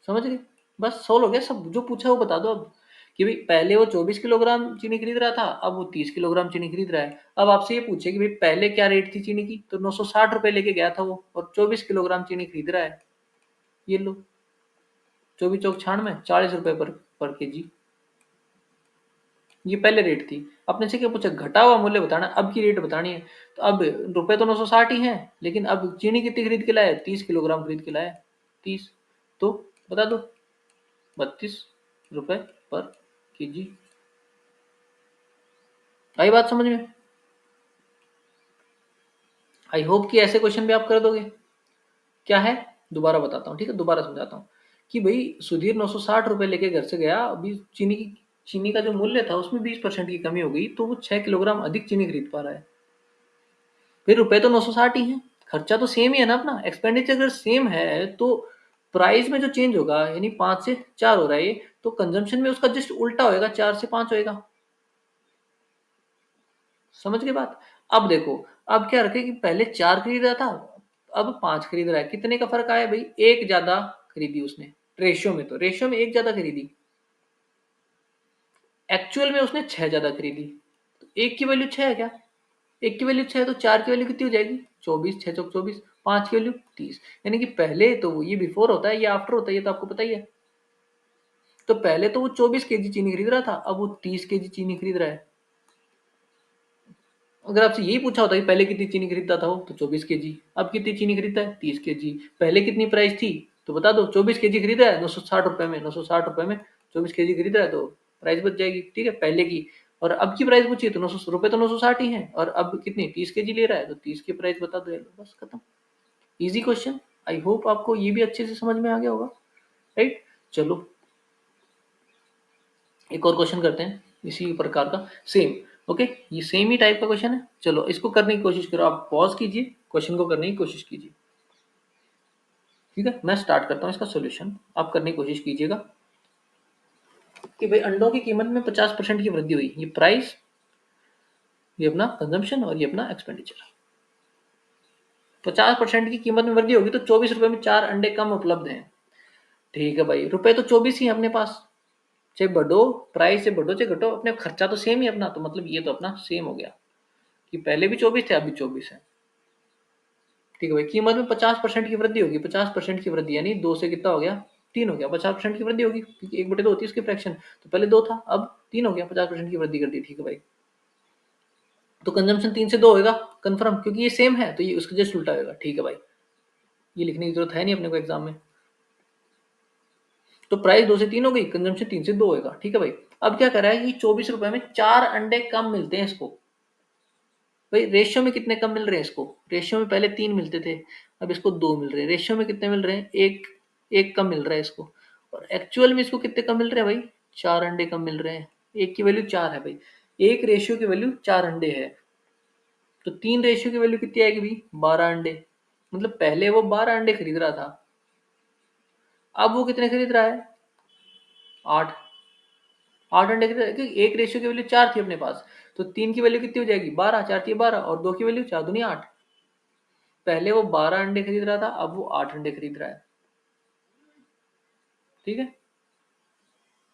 समझ गए? बस सोल्व हो गया सब। जो पूछा वो बता दो अब, कि भाई पहले वो 24 किलोग्राम चीनी खरीद रहा था, अब वो 30 किलोग्राम चीनी खरीद रहा है। अब आपसे ये पूछे कि भाई पहले क्या रेट थी चीनी की, तो 960 रुपए लेके गया था वो, और 24 किलोग्राम चीनी खरीद रहा है। ये लो, 24 चौक 96, 40 रुपए पर केजी। ये पहले रेट थी। अपने से क्या पूछा? घटा हुआ मूल्य बताना, अब की रेट बतानी है। तो अब रुपए तो 960 ही हैं, लेकिन अब चीनी कितनी खरीद के लाया? 30 किलोग्राम खरीद के लाया। 30, तो बता दो। 32 रुपए पर केजी। आई बात समझ में? आई होप कि ऐसे क्वेश्चन भी आप कर दोगे। क्या है, दोबारा बताता हूँ, ठीक है, दोबारा समझाता हूँ। कि भाई सुधीर 960 रुपए लेके घर से गया, अभी चीनी का जो मूल्य था उसमें 20% की कमी हो गई, तो वो 6 किलोग्राम अधिक चीनी खरीद पा रहा है। फिर रुपए तो 960 ही है, खर्चा तो सेम ही है ना अपना। एक्सपेंडिचर अगर सेम है तो प्राइस में जो चेंज होगा, यानी 5 से 4 हो रहा है ये, तो कंजम्पशन में उसका जस्ट उल्टा होएगा, 4 से 5 होएगा। समझ गए बात? अब देखो, अब क्या रखे कि पहले 4 खरीद रहा था, अब 5 खरीद रहा है। कितने का फर्क आया भाई? 1 ज्यादा खरीदी उसने। रेशियो में, तो रेशियो में 1 ज्यादा खरीदी, एक्चुअल में उसने 6 ज्यादा खरीदी। तो 1 की वैल्यू 6 है क्या? 1 की वैल्यू 6 है, तो 4 की वैल्यू कितनी हो जाएगी? 24, 6 चौक 24, 5 की वैल्यू 30। यानी कि पहले तो ये बिफोर होता है, ये आफ्टर होता है, ये तो आपको पता ही है। तो पहले तो वो 24 केजी चीनी खरीद रहा था, अब वो 30 केजी चीनी खरीद रहा है। अगर आपसे यही पूछा होता कि पहले कितनी चीनी खरीदता था वो, तो 24 केजी। अब कितनी चीनी खरीदता है? 30 केजी। पहले कितनी प्राइस थी, तो बता दो। 24 केजी खरीदा है 960 रुपए में, 960 रुपए में 24 केजी खरीद रहा है, तो प्राइस बच जाएगी, ठीक है, पहले की। और अब की प्राइस पूछिए तो 900 रुपए, तो 960 ही है, और अब कितनी 30 केजी ले रहा है, तो 30 की प्राइस बता दो, बस खत्म। Easy question. आई होप आपको ये भी अच्छे से समझ में आ गया होगा, राइट। चलो एक और क्वेश्चन करते हैं इसी प्रकार का, सेम। ओके, ये सेम ही टाइप का क्वेश्चन है। चलो इसको करने की कोशिश करो, आप पॉज कीजिए, क्वेश्चन को करने की कोशिश कीजिए। ठीक है, मैं स्टार्ट करता हूँ इसका सोल्यूशन, आप करने की कोशिश कीजिएगा। कि भाई अंडों की कीमत में 50% की वृद्धि हुई, ये प्राइस, ये अपना कंजम्पशन, और ये अपना एक्सपेंडिचर। 50% की कीमत में वृद्धि होगी तो 24 रुपए में 4 अंडे कम उपलब्ध हैं। ठीक है भाई, रुपए तो 24 ही है अपने पास। चाहे बढ़ो, प्राइस से बढ़ो चाहे घटो, अपने खर्चा तो सेम ही अपना, तो मतलब ये तो अपना सेम हो गया कि पहले भी 24 थे, अभी 24 है। ठीक है भाई, कीमत में 50% की वृद्धि होगी। 50% की वृद्धि यानी 2 से कितना हो गया? 3 हो गया। 50% की वृद्धि होगी क्योंकि 1/2 होती है उसकी फ्रैक्शन, तो पहले 2 था, अब 3 हो गया। 50% की वृद्धि कर दी, ठीक है भाई। तो कंजम्पशन 3 से 2 होगा कंफर्म, क्योंकि ये सेम है, तो ये उसका जस्ट उल्टा होगा। ठीक है भाई, ये लिखने की जरूरत है नहीं अपने को एग्जाम में। तो प्राइस 2 से 3 हो गई, कंजम्पशन 3 से 2 होगा। ठीक है भाई, अब क्या कर रहा है कि 24 रुपए में 4 अंडे कम मिलते हैं इसको। भाई रेशियो में कितने कम मिल रहे हैं इसको? रेशियो में पहले 3 मिलते थे, अब इसको 2 मिल रहे हैं। रेशियो में कितने मिल रहे हैं? एक, एक कम मिल रहा है इसको। और एक्चुअल में इसको कितने कम मिल रहे हैं भाई? 4 अंडे कम मिल रहे हैं। एक की वैल्यू 4 है भाई, एक रेशियो की वैल्यू 4 अंडे है, तो 3 रेशियो की वैल्यू कितनी आएगी भाई? 12 अंडे। मतलब पहले वो 12 अंडे खरीद रहा था, अब वो कितने खरीद रहा है? 8। 8 अंडे खरीद रहा है, क्योंकि एक रेशियो की वैल्यू 4 थी अपने पास, तो 3 की वैल्यू कितनी हो जाएगी? 12, 4 थी 12, और 2 की वैल्यू 4 दूनी 8। पहले वो 12 अंडे खरीद रहा था, अब वो 8 अंडे खरीद रहा है। ठीक है,